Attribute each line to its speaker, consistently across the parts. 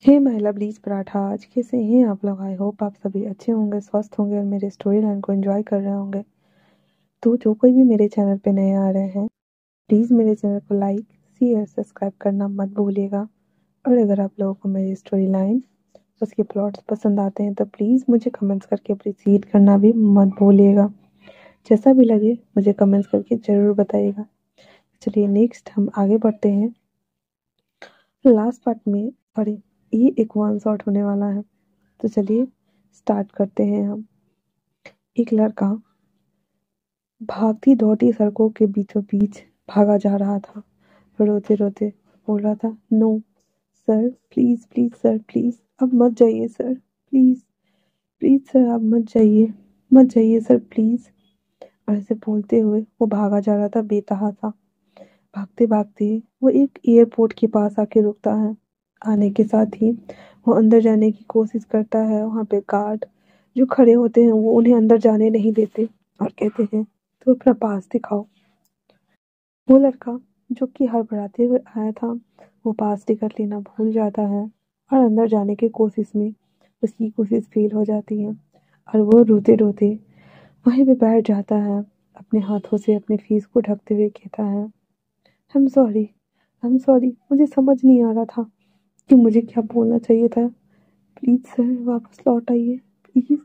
Speaker 1: हे महिला ब्लीच पराठा, आज कैसे हैं आप लोग। आई होप आप सभी अच्छे होंगे, स्वस्थ होंगे और मेरे स्टोरी लाइन को एंजॉय कर रहे होंगे। तो जो कोई भी मेरे चैनल पे नए आ रहे हैं, प्लीज़ मेरे चैनल को लाइक शेयर सब्सक्राइब करना मत भूलिएगा। और अगर आप लोगों को मेरी स्टोरी लाइन उसके प्लॉट्स पसंद आते हैं तो प्लीज़ मुझे कमेंट्स करके अप्रिशिएट करना भी मत भूलिएगा। जैसा भी लगे मुझे कमेंट्स करके ज़रूर बताइएगा। चलिए नेक्स्ट हम आगे बढ़ते हैं। लास्ट पार्ट में सॉरी ये एक वन शॉट होने वाला है, तो चलिए स्टार्ट करते हैं हम। एक लड़का भागती दौड़ती सड़कों के बीचों बीच भागा जा रहा था, रोते रोते बोल रहा था, no sir please please sir please अब मत जाइए सर, प्लीज प्लीज सर आप मत जाइए सर प्लीज। और ऐसे बोलते हुए वो भागा जा रहा था बेतहासा। भागते भागते वो एक एयरपोर्ट के पास आके रुकता है। आने के साथ ही वो अंदर जाने की कोशिश करता है। वहाँ पे गार्ड जो खड़े होते हैं वो उन्हें अंदर जाने नहीं देते और कहते हैं तो अपना पास दिखाओ। वो लड़का जो कि हड़बड़ाते हुए आया था वो पास टिकट लेना भूल जाता है और अंदर जाने की कोशिश में उसकी कोशिश फेल हो जाती है और वो रोते रोते वहीं पे बैठ जाता है। अपने हाथों से अपने फेस को ढकते हुए कहता है, I am sorry, I am sorry, मुझे समझ नहीं आ रहा था कि मुझे क्या बोलना चाहिए था। प्लीज सर वापस लौट आइए, please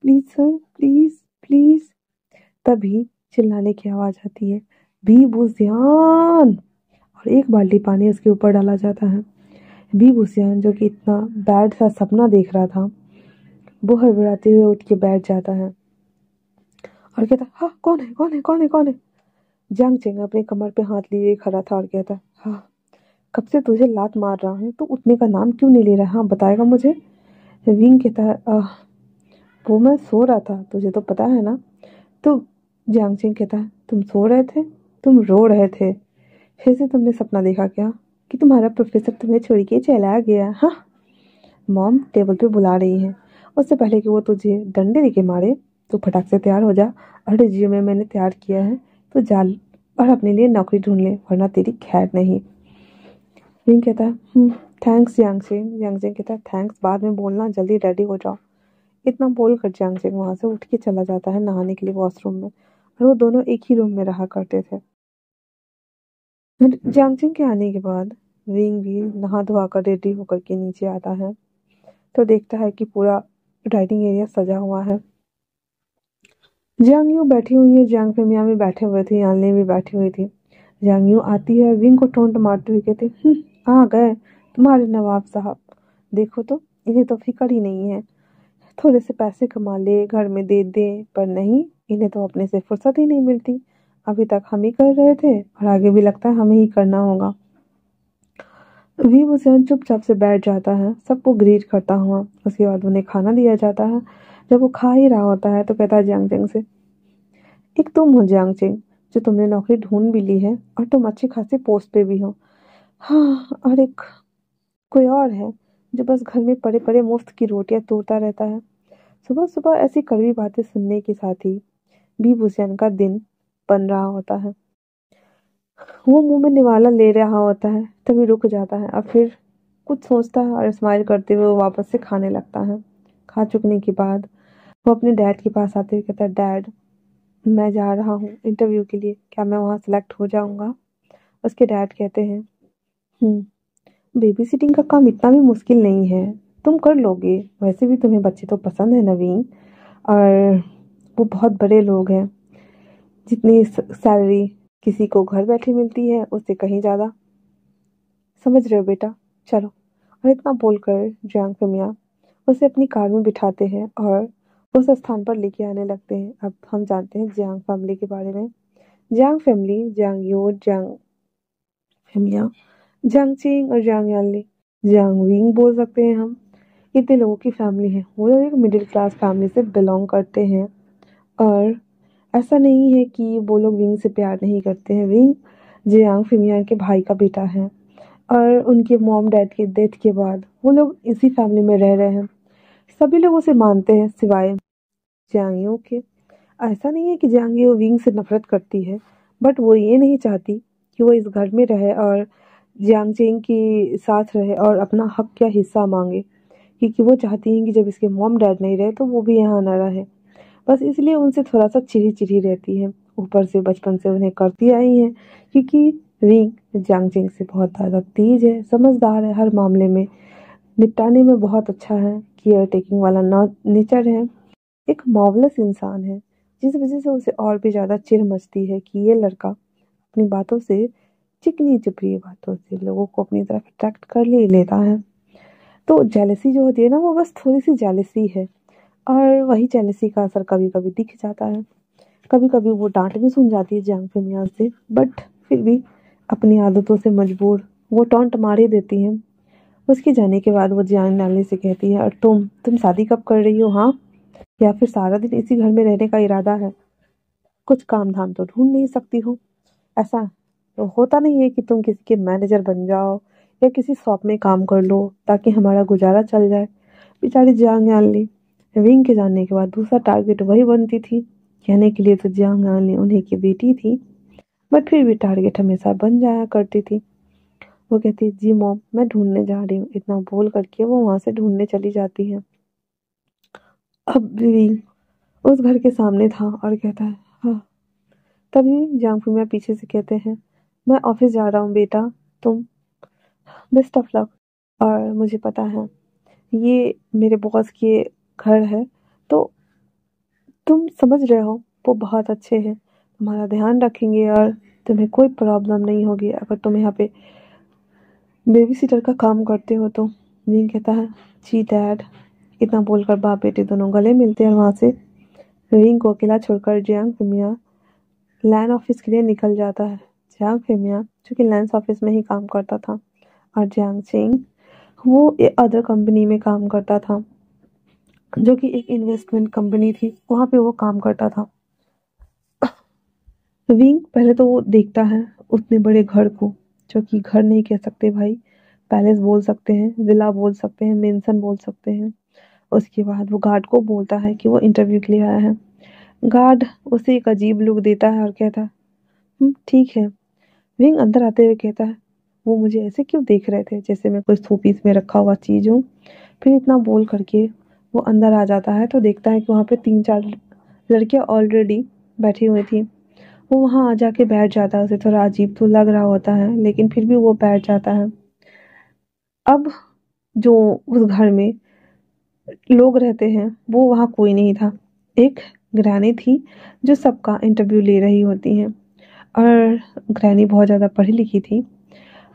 Speaker 1: please sir, please please. तभी चिल्लाने की आवाज आती है, बी बुसियान। और एक बाल्टी पानी उसके ऊपर डाला जाता है। बी बुसियान जो कि इतना बैड सा सपना देख रहा था, वो हड़बड़ाते हुए उठ के बैठ जाता है और कहता, हाँ कौन है कौन है कौन है कौन है। जंग चेंग अपने कमर पे हाथ लिए खड़ा था और कहता, हाँ कब से तुझे लात मार रहा हूँ तो उठने का नाम क्यों नहीं ले रहा, हाँ बताएगा मुझे। विंग कहता है, वो मैं सो रहा था, तुझे तो पता है ना। तो जियांग सिंह कहता है, तुम सो रहे थे, तुम रो रहे थे, फिर से तुमने सपना देखा क्या कि तुम्हारा प्रोफेसर तुम्हें छोड़ के चला गया। हाँ मॉम टेबल पे बुला रही है, उससे पहले कि वो तुझे डंडे देके मारे तो फटाक से तैयार हो जा और रिज्यूमे मैंने तैयार किया है तो जा और अपने लिए नौकरी ढूंढ ले वरना तेरी खैर नहीं। विंग कहता है, thanks Jiang Singh. Jiang Singh कहता है, थैंक्स बाद में बोलना, जल्दी रेडी हो जाओ। इतना बोलकर जियांग सिंह वहां से उठ के चला जाता है नहाने के लिए वॉशरूम में। और वो दोनों एक ही रूम में रहा करते थे। जियांग सिंह के आने के बाद विंग भी नहा धोआ कर रेडी होकर के नीचे आता है तो देखता है कि पूरा राइडिंग एरिया सजा हुआ है। जियांग यू बैठी हुई है, जियांग फेमिया भी बैठे हुए थे, यानले भी बैठी हुई थी। जियांग यू आती है, विंग को टोंट मारते हुए कहते, आ गए तुम्हारे नवाब साहब, देखो तो इन्हें तो फिक्र ही नहीं है, थोड़े से पैसे कमा ले घर में दे दे, पर नहीं इन्हें तो अपने से फुर्सत ही नहीं मिलती। अभी तक हम ही कर रहे थे और आगे भी लगता है हमें ही करना होगा। वी हुसैन चुपचाप से बैठ जाता है सबको ग्रीट करता हुआ। उसके बाद उन्हें खाना दिया जाता है। जब वो खा ही रहा होता है तो कहता है जियांग चेंग से, एक तुम हो जियांग चेंग जो तुमने नौकरी ढूंढ भी ली है और तुम अच्छी खासी पोस्ट पे भी हो। हाँ और एक कोई और है जो बस घर में पड़े पड़े मुफ्त की रोटियां तोड़ता रहता है। सुबह सुबह ऐसी कड़वी बातें सुनने के साथ ही बी भूसियान का दिन बन रहा होता है। वो मुंह में निवाला ले रहा होता है तभी रुक जाता है और फिर कुछ सोचता है और स्माइल करते हुए वो वापस से खाने लगता है। खा चुकने के बाद वो अपने डैड के पास आते हुए कहता है, डैड मैं जा रहा हूँ इंटरव्यू के लिए, क्या मैं वहाँ सेलेक्ट हो जाऊंगा। उसके डैड कहते हैं, बेबी सिटिंग का काम इतना भी मुश्किल नहीं है, तुम कर लोगे, वैसे भी तुम्हें बच्चे तो पसंद है नवीन, और वो बहुत बड़े लोग हैं, जितनी सैलरी किसी को घर बैठे मिलती है उससे कहीं ज़्यादा, समझ रहे हो बेटा, चलो। और इतना बोलकर जियांग फेमिया उसे अपनी कार में बिठाते हैं और उस स्थान पर लेके आने लगते हैं। अब हम जानते हैं जियांग फैमिली के बारे में। जियांग फैमिली जियांग यो, जियांग फेमिया, जियांग चिंग और जियांग यानली, जियांग विंग बोल सकते हैं हम, इतने लोगों की फैमिली है। वो लोग एक मिडिल क्लास फैमिली से बिलोंग करते हैं और ऐसा नहीं है कि वो लोग विंग से प्यार नहीं करते हैं। विंग जियांग फेमिया के भाई का बेटा है और उनके मॉम डैड के डेथ के बाद वो लोग इसी फैमिली में रह रहे हैं। सभी लोग उसे मानते हैं सिवाय जियांग के। ऐसा नहीं है कि जियांग विंग से नफरत करती है, बट वो ये नहीं चाहती कि वो इस घर में रहे और जियांग चेंग के साथ रहे और अपना हक या हिस्सा मांगे, क्योंकि वो चाहती हैं कि जब इसके मॉम डैड नहीं रहे तो वो भी यहाँ ना रहे। बस इसलिए उनसे थोड़ा सा चिढ़ी चिढ़ी रहती है। ऊपर से बचपन से उन्हें करती आई हैं, क्योंकि रिंग जियांग चेंग से बहुत ज़्यादा तेज है, समझदार है, हर मामले में निपटाने में बहुत अच्छा है, केयर टेकिंग वाला नेचर है, एक मार्वलस इंसान है, जिस वजह से उसे और भी ज़्यादा चिढ़ मचती है कि ये लड़का अपनी बातों से, चिकनी चुपड़ी बातों से लोगों को अपनी तरफ अट्रैक्ट कर ले लेता है। तो जेलसी जो होती है ना, वो बस थोड़ी सी जेलसी है, और वही जेलसी का असर कभी कभी दिख जाता है। कभी कभी वो डांट भी सुन जाती है जियांग फिमिया से, बट फिर भी अपनी आदतों से मजबूर वो टॉन्ट मार ही देती है। उसके जाने के बाद वो जियांग नाली से कहती है, और तुम शादी कब कर रही हो, हाँ? या फिर सारा दिन इसी घर में रहने का इरादा है? कुछ काम धाम तो ढूंढ नहीं सकती हो? ऐसा तो होता नहीं है कि तुम किसी के मैनेजर बन जाओ या किसी शॉप में काम कर लो ताकि हमारा गुजारा चल जाए? बेचारी जियांग यानली विंग के जाने के बाद दूसरा टारगेट वही बनती थी। कहने के लिए तो जियांग यानली उन्हीं की बेटी थी, बट फिर भी टारगेट हमेशा बन जाया करती थी। वो कहती, जी मॉम, मैं ढूंढने जा रही हूँ, इतना बोल करके वो वहां से ढूंढने चली जाती है। अब विंग उस घर के सामने था और कहता है, हाँ। तभी जियांग फिमिया पीछे से कहते हैं, मैं ऑफिस जा रहा हूँ बेटा, तुम बेस्ट ऑफ लक। और मुझे पता है ये मेरे बॉस के घर है, तो तुम समझ रहे हो, वो बहुत अच्छे हैं, तुम्हारा ध्यान रखेंगे और तुम्हें कोई प्रॉब्लम नहीं होगी अगर तुम यहाँ पे बेबी सिटर का काम करते हो तो। जिन कहता है, जी डैड। इतना बोलकर बाप बेटे दोनों गले मिलते हैं और वहां से रिंग को अकेला छोड़कर जियांग फिमिया लैंड ऑफिस के लिए निकल जाता है। जियांग फिमिया जो कि लैंड ऑफिस में ही काम करता था, और जियांग चेंग वो एक अदर कंपनी में काम करता था, जो कि एक इन्वेस्टमेंट कंपनी थी, वहां पे वो काम करता था। विंग पहले तो वो देखता है उतने बड़े घर को, जो कि घर नहीं कह सकते भाई, पैलेस बोल सकते हैं, विला बोल सकते हैं, मेंशन बोल सकते हैं। उसके बाद वो गार्ड को बोलता है कि वो इंटरव्यू के लिए आया है। गार्ड उसे एक अजीब लुक देता है और कहता है, ठीक है। विंग अंदर आते हुए कहता है, वो मुझे ऐसे क्यों देख रहे थे, जैसे मैं कोई शोपीस में रखा हुआ चीज हूँ? फिर इतना बोल करके वो अंदर आ जाता है तो देखता है कि वहाँ पे 3-4 लड़कियां ऑलरेडी बैठी हुई थी। वो वहाँ आ जाके बैठ जाता है, उसे थोड़ा अजीब तो लग रहा होता है, लेकिन फिर भी वो बैठ जाता है। अब जो उस घर में लोग रहते हैं वो वहाँ कोई नहीं था। एक ग्रैनी थी जो सबका इंटरव्यू ले रही होती हैं, और ग्रैनी बहुत ज़्यादा पढ़ी लिखी थी।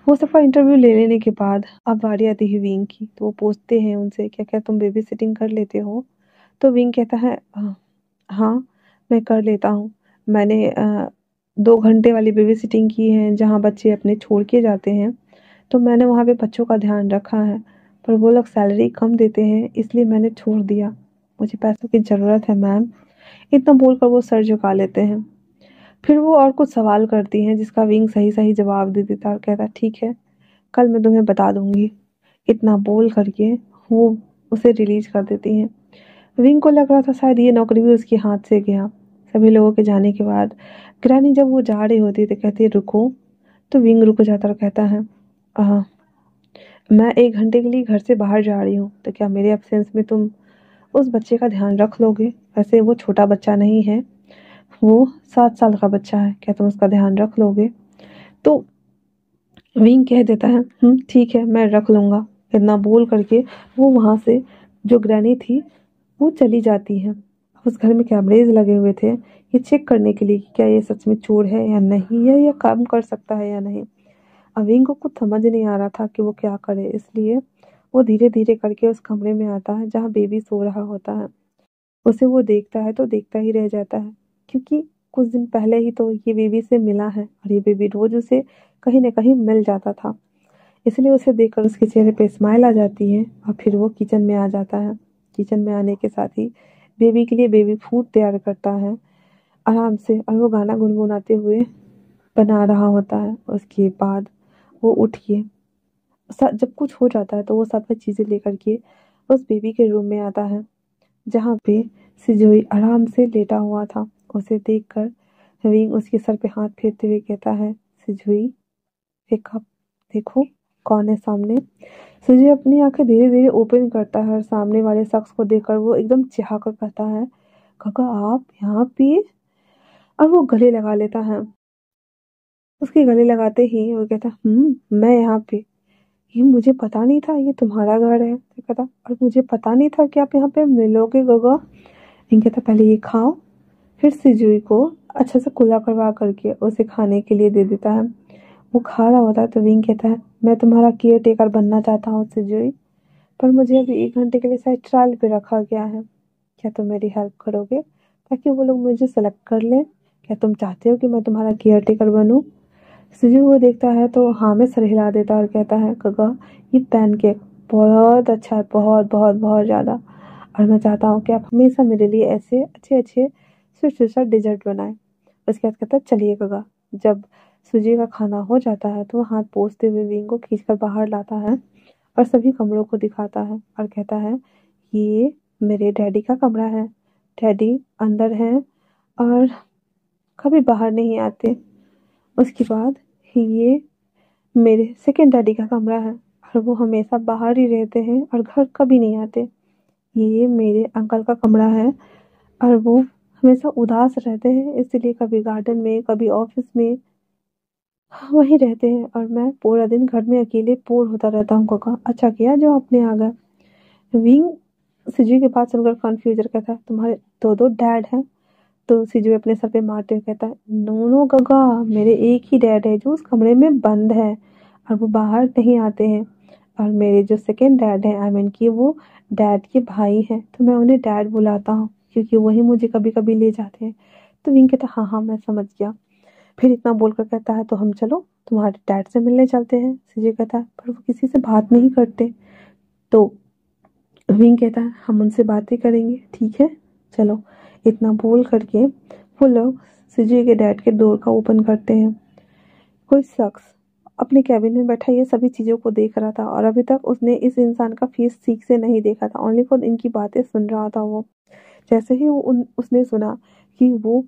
Speaker 1: वो सबका इंटरव्यू ले लेने के बाद अब बारी आती है विंग की, तो वो पूछते हैं उनसे, क्या क्या तुम बेबी सिटिंग कर लेते हो? तो विंग कहता है, हाँ, मैं कर लेता हूँ। मैंने 2 घंटे वाली बेबी सिटिंग की है जहाँ बच्चे अपने छोड़ के जाते हैं, तो मैंने वहाँ पे बच्चों का ध्यान रखा है, पर वो लोग सैलरी कम देते हैं इसलिए मैंने छोड़ दिया। मुझे पैसों की ज़रूरत है मैम। इतना बोलकर वो सर झुका लेते हैं। फिर वो और कुछ सवाल करती हैं जिसका विंग सही सही जवाब दे देता है और कहता है, ठीक है, कल मैं तुम्हें बता दूंगी। इतना बोल करके वो उसे रिलीज कर देती हैं। विंग को लग रहा था शायद ये नौकरी भी उसके हाथ से गया। सभी लोगों के जाने के बाद ग्रैनी जब वो जा रही होती है तो कहती है, रुको। तो विंग रुक जाता और कहता है, "आह, मैं 1 घंटे के लिए घर से बाहर जा रही हूँ, तो क्या मेरे एब्सेंस में तुम उस बच्चे का ध्यान रख लोगे? वैसे वो छोटा बच्चा नहीं है, वो 7 साल का बच्चा है, क्या तुम उसका ध्यान रख लोगे?" तो विंग कह देता है, ठीक है, मैं रख लूंगा। इतना बोल करके वो वहां से, जो ग्रैनी थी, वो चली जाती है। उस घर में कैमरेज लगे हुए थे ये चेक करने के लिए कि क्या ये सच में चोर है या नहीं, या ये काम कर सकता है या नहीं। अविंग को कुछ समझ नहीं आ रहा था कि वो क्या करे, इसलिए वो धीरे धीरे करके उस कमरे में आता है जहाँ बेबी सो रहा होता है। उसे वो देखता है तो देखता ही रह जाता है, क्योंकि कुछ दिन पहले ही तो ये बेबी से मिला है और ये बेबी रोज उसे कहीं ना कहीं मिल जाता था। इसलिए उसे देखकर उसके चेहरे पे स्माइल आ जाती है और फिर वो किचन में आ जाता है। किचन में आने के साथ ही बेबी के लिए बेबी फूड तैयार करता है आराम से, और वो गाना गुनगुनाते हुए बना रहा होता है। उसके बाद वो उठ के जब कुछ हो जाता है तो वो सब चीज़ें लेकर के उस बेबी के रूम में आता है, जहाँ पे सिजोई आराम से लेटा हुआ था। उसे देखकर विंग उसके सर पे हाथ फेरते हुए कहता है, सिजुई, वेक अप। देखो कौन है सामने। सुजी अपनी आंखें धीरे धीरे ओपन करता है और सामने वाले शख्स को देखकर वो एकदम चिढ़ा कर कहता है, काका आप यहाँ पे। और वो गले लगा लेता है। उसके गले लगाते ही वो कहता, मैं यहाँ पे। ये मुझे पता नहीं था ये तुम्हारा घर है। तो कहता, और मुझे पता नहीं था कि आप यहाँ पे मिलोगे गगा। नहीं कहता, पहले ये खाओ। फिर सिजुई को अच्छा से कुल्ला करवा करके उसे खाने के लिए दे देता है। वो खा रहा होता है तो विंग कहता है, मैं तुम्हारा केयर टेकर बनना चाहता हूँ सिजुई, पर मुझे अभी 1 घंटे के लिए शायद ट्रायल पे रखा गया है। क्या तुम मेरी हेल्प करोगे ताकि वो लोग मुझे सेलेक्ट कर लें? क्या तुम चाहते हो कि मैं तुम्हारा केयर टेकर बनूं? सिजू वो देखता है तो हाँ में सर हिला देता है और कहता है, गगा ये पैनकेक बहुत अच्छा है, बहुत बहुत बहुत ज़्यादा। और मैं चाहता हूँ कि आप हमेशा मेरे लिए ऐसे अच्छे अच्छे स्वीट डिजर्ट बनाएं। उसके बाद कहता है, चलिए गगा। जब सुजी का खाना हो जाता है तो वो हाथ पोंछते हुए विंग को खींचकर बाहर लाता है और सभी कमरों को दिखाता है और कहता है, ये मेरे डैडी का कमरा है। डैडी अंदर हैं और कभी बाहर नहीं आते। उसके बाद ये मेरे सेकंड डैडी का कमरा है और वो हमेशा बाहर ही रहते हैं और घर कभी नहीं आते। ये मेरे अंकल का कमरा है और वो हमेशा उदास रहते हैं, इसलिए कभी गार्डन में कभी ऑफिस में वहीं रहते हैं और मैं पूरा दिन घर में अकेले बोर होता रहता हूँ। काका अच्छा किया जो आपने आ गए। विंग सिजू के पास सुनकर कंफ्यूज कहता है, तुम्हारे दो दो डैड हैं? तो सिजू अपने सर पे मारते हुए कहता है, नो नो गगा, मेरे एक ही डैड है जो उस कमरे में बंद है और वो बाहर नहीं आते हैं। और मेरे जो सेकंड डैड हैं, आई मीन कि वो डैड के भाई हैं, तो मैं उन्हें डैड बुलाता हूँ क्योंकि वही मुझे कभी कभी ले जाते हैं। तो विंग कहता, हाँ हाँ मैं समझ गया। फिर इतना बोलकर कहता है, तो हम चलो तुम्हारे डैड से मिलने चलते हैं। सिजू कहता है, पर वो किसी से बात नहीं करते। तो विंग कहता है, हम उनसे बातें करेंगे, ठीक है चलो। इतना बोल करके वो लोग सिजू के डैड के डोर का ओपन करते हैं। कोई शख्स अपने कैबिन में बैठा ये सभी चीज़ों को देख रहा था और अभी तक उसने इस इंसान का फेस ठीक से नहीं देखा था, ओनली फॉर इनकी बातें सुन रहा था वो। जैसे ही उसने सुना कि वो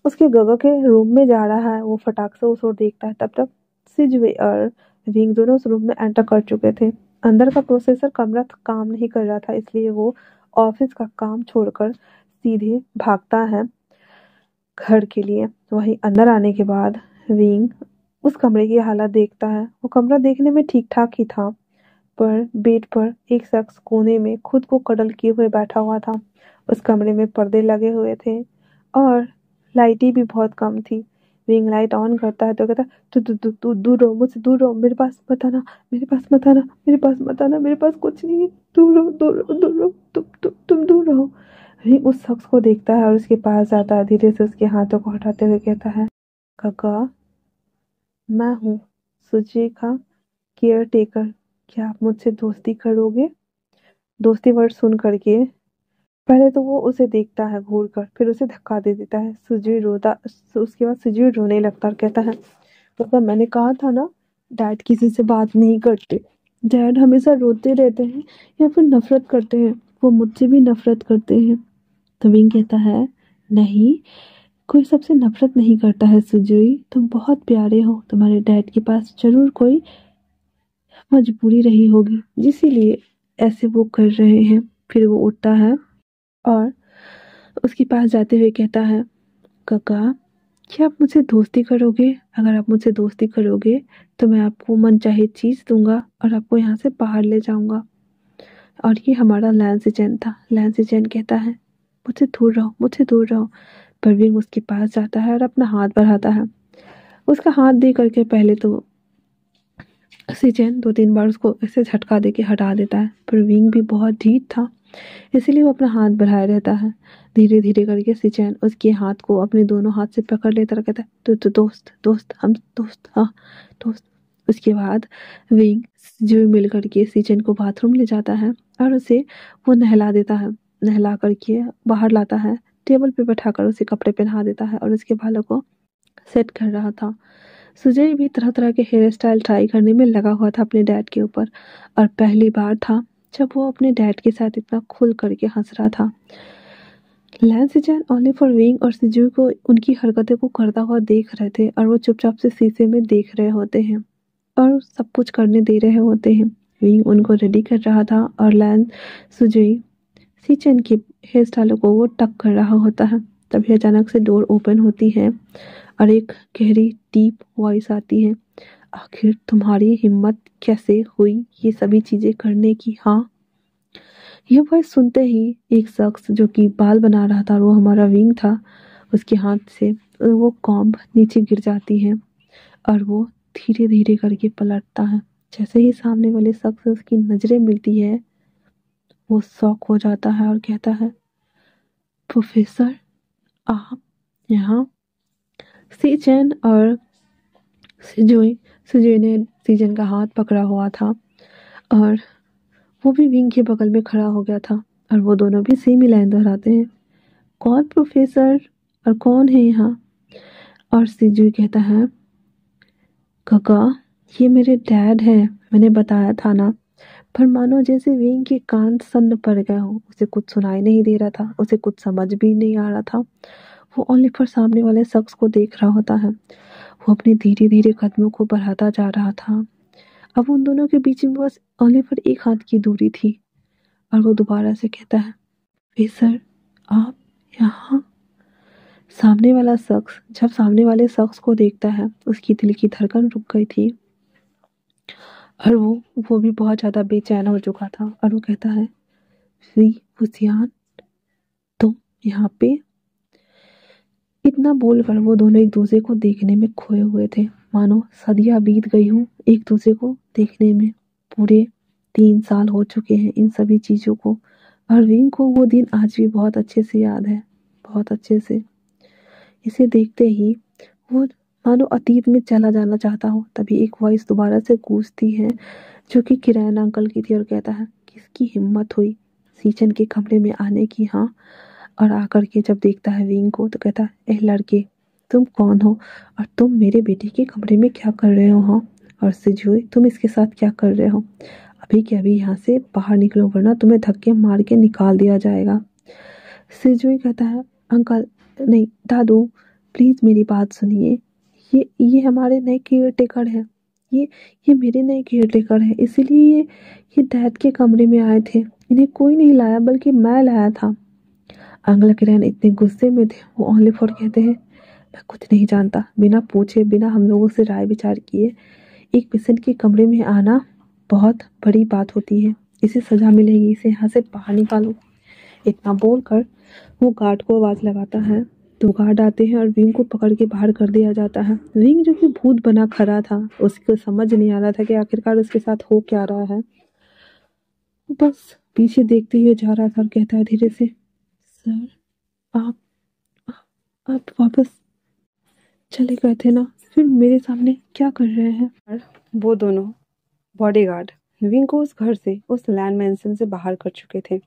Speaker 1: उसके गगा के रूम में जा रहा है, वो फटाक से उस ओर देखता है। तब तक सिजवे और विंग दोनों उस रूम में एंटर कर चुके थे। अंदर का प्रोसेसर कमरा काम नहीं कर रहा था, इसलिए वो ऑफिस का काम छोड़कर सीधे भागता है घर के लिए। वहीं अंदर आने के बाद विंग उस कमरे की हालत देखता है। वो कमरा देखने में ठीक ठाक ही था, पर बेड पर एक शख्स कोने में खुद को कडल किए हुए बैठा हुआ था। उस कमरे में पर्दे लगे हुए थे और लाइटें भी बहुत कम थी। विंग लाइट ऑन करता है तो कहता है, तू तू तू तू दूर रहो, मुझसे दूर रहो, मेरे पास मत आना, मेरे पास मत आना, मेरे पास मत आना, मेरे पास कुछ नहीं है, दूर रहो, दूर रहो, दूर रहो, तुम दूर रहो। विंग उस शख्स को देखता है और उसके पास जाता है, धीरे से उसके हाथों को हटाते हुए कहता है, काका मैं हूँ सुजी का केयर टेकर, क्या आप मुझसे दोस्ती करोगे? दोस्ती वर्ड सुन करके पहले तो वो उसे देखता है घूर कर, फिर उसे धक्का दे देता है। सुजी रोता, उसके बाद सुजी रोने लगता और कहता है, पापा मैंने कहा था ना, डैड किसी से बात नहीं करते। डैड हमेशा रोते रहते हैं या फिर नफरत करते हैं, वो मुझसे भी नफरत करते हैं। तो विंग कहता है, नहीं, कोई सबसे नफरत नहीं करता है सुजुई, तुम बहुत प्यारे हो, तुम्हारे डैड के पास जरूर कोई मजबूरी रही होगी जिसीलिए ऐसे वो कर रहे हैं। फिर वो उठता है और उसके पास जाते हुए कहता है, काका क्या आप मुझसे दोस्ती करोगे? अगर आप मुझसे दोस्ती करोगे तो मैं आपको मनचाही चीज दूंगा और आपको यहाँ से बाहर ले जाऊंगा। और ये हमारा लैंसी चैन था। लैंसी चैन कहता है, मुझसे दूर रहो, मुझसे दूर रहो। परवीन उसके पास जाता है और अपना हाथ बढ़ाता है। उसका हाथ दे करके पहले तो सिचेन 2-3 बार उसको ऐसे झटका दे के हटा देता है, पर विंग भी बहुत ढीठ था, इसीलिए वो अपना हाथ बढ़ाए रहता है। धीरे धीरे करके सिचेन उसके हाथ को अपने दोनों हाथ से पकड़ लेता और कहता है, तो दोस्त दोस्त हम दोस्त, हाँ दोस्त। उसके बाद विंग जो मिल करके सिचेन को बाथरूम ले जाता है और उसे वो नहला देता है। नहला करके बाहर लाता है, टेबल पे बैठाकर उसे कपड़े पहना देता है और उसके बालों को सेट कर रहा था। सुजय भी तरह तरह के हेयर स्टाइल ट्राई करने में लगा हुआ था अपने डैड के ऊपर, और पहली बार था जब वो अपने डैड के साथ इतना खुल करके हंस रहा था। लैंस सिचन ओनली फॉर विंग और सिजू को उनकी हरकतें को करता हुआ देख रहे थे और वो चुपचाप से शीशे में देख रहे होते हैं। और सब कुछ करने दे रहे होते हैं। विंग उनको रेडी कर रहा था और लैन सुजोई सीचन के हेयर स्टाइलों को वो टक कर रहा होता है। तभी अचानक से डोर ओपन होती है और एक गहरी डीप वॉइस आती है, आखिर तुम्हारी हिम्मत कैसे हुई ये सभी चीजें करने की? हाँ। यह वॉइस सुनते ही एक शख्स जो कि बाल बना रहा था और वो हमारा विंग था, उसके हाथ से वो कॉम्ब नीचे गिर जाती है और वो धीरे धीरे करके पलटता है। जैसे ही सामने वाले शख्स से उसकी नजरें मिलती है, वो शॉक हो जाता है और कहता है, प्रोफेसर आप यहाँ? सीजन और सिजुई सिजुई ने सीजन का हाथ पकड़ा हुआ था और वो भी विंग के बगल में खड़ा हो गया था और वो दोनों भी सेम ही लाइन दोहराते हैं, कौन प्रोफेसर और कौन है यहाँ? और सिजुई कहता है, काका ये मेरे डैड हैं, मैंने बताया था ना। पर मानो जैसे विंग के कान सन्न पड़ गए हो, उसे कुछ सुनाई नहीं दे रहा था, उसे कुछ समझ भी नहीं आ रहा था। वो ओनली पर सामने वाले शख्स को देख रहा होता है। वो अपने धीरे धीरे कदमों को बढ़ाता जा रहा था। अब उन दोनों के बीच में बस ओनली पर एक हाथ की दूरी थी और वो दोबारा से कहता है, वे सर आप यहाँ? सामने वाले शख्स को देखता है, उसकी दिल की धड़कन रुक गई थी और वो भी बहुत ज्यादा बेचैन हो चुका था और वो कहता है, वी हुसियान तुम यहाँ पे? इतना बोलकर वो दोनों एक दूसरे को देखने में खोए हुए थे, मानो सदियां बीत गई हूँ एक दूसरे को देखने में। पूरे 3 साल हो चुके हैं इन सभी चीजों को। अरविंद को वो दिन आज भी बहुत अच्छे से याद है, बहुत अच्छे से। इसे देखते ही वो मानो अतीत में चला जाना चाहता हो। तभी एक वॉइस दोबारा से गूंजती है जो कि किरण अंकल की थी और कहता है, किसकी हिम्मत हुई सीचन के कमरे में आने की? हाँ। और आकर के जब देखता है विंग को तो कहता है, ए लड़के तुम कौन हो और तुम मेरे बेटे के कमरे में क्या कर रहे हो? हाँ। और सिजुई तुम इसके साथ क्या कर रहे हो? अभी के अभी यहाँ से बाहर निकलो वरना तुम्हें धक्के मार के निकाल दिया जाएगा। सिजुई कहता है, अंकल नहीं दादू प्लीज मेरी बात सुनिए, ये हमारे नए केयर टेकर है, ये ये मेरे नए केयर टेकर है, इसीलिए ये डैड के कमरे में आए थे, इन्हें कोई नहीं लाया बल्कि मैं लाया था। अंकल किरण इतने गुस्से में थे, वो ओनली फॉर कहते हैं, मैं कुछ नहीं जानता, बिना पूछे बिना हम लोगों से राय विचार किए एक पेशेंट के कमरे में आना बहुत बड़ी बात होती है, इसे सजा मिलेगी, इसे यहाँ से बाहर निकालो। इतना बोलकर वो गार्ड को आवाज लगाता है तो गार्ड आते हैं और विंग को पकड़ के बाहर कर दिया जाता है। विंग जो कि भूत बना खड़ा था, उसको समझ नहीं आ रहा था कि आखिरकार उसके साथ हो क्या रहा है। वो बस पीछे देखते हुए जा रहा था और कहता है धीरे से, सर आप आप वापस चले गए थे ना, फिर मेरे सामने क्या कर रहे हैं? और वो दोनों बॉडीगार्ड विंग को उस घर से, उस लैंड मेंशन से बाहर कर चुके थे।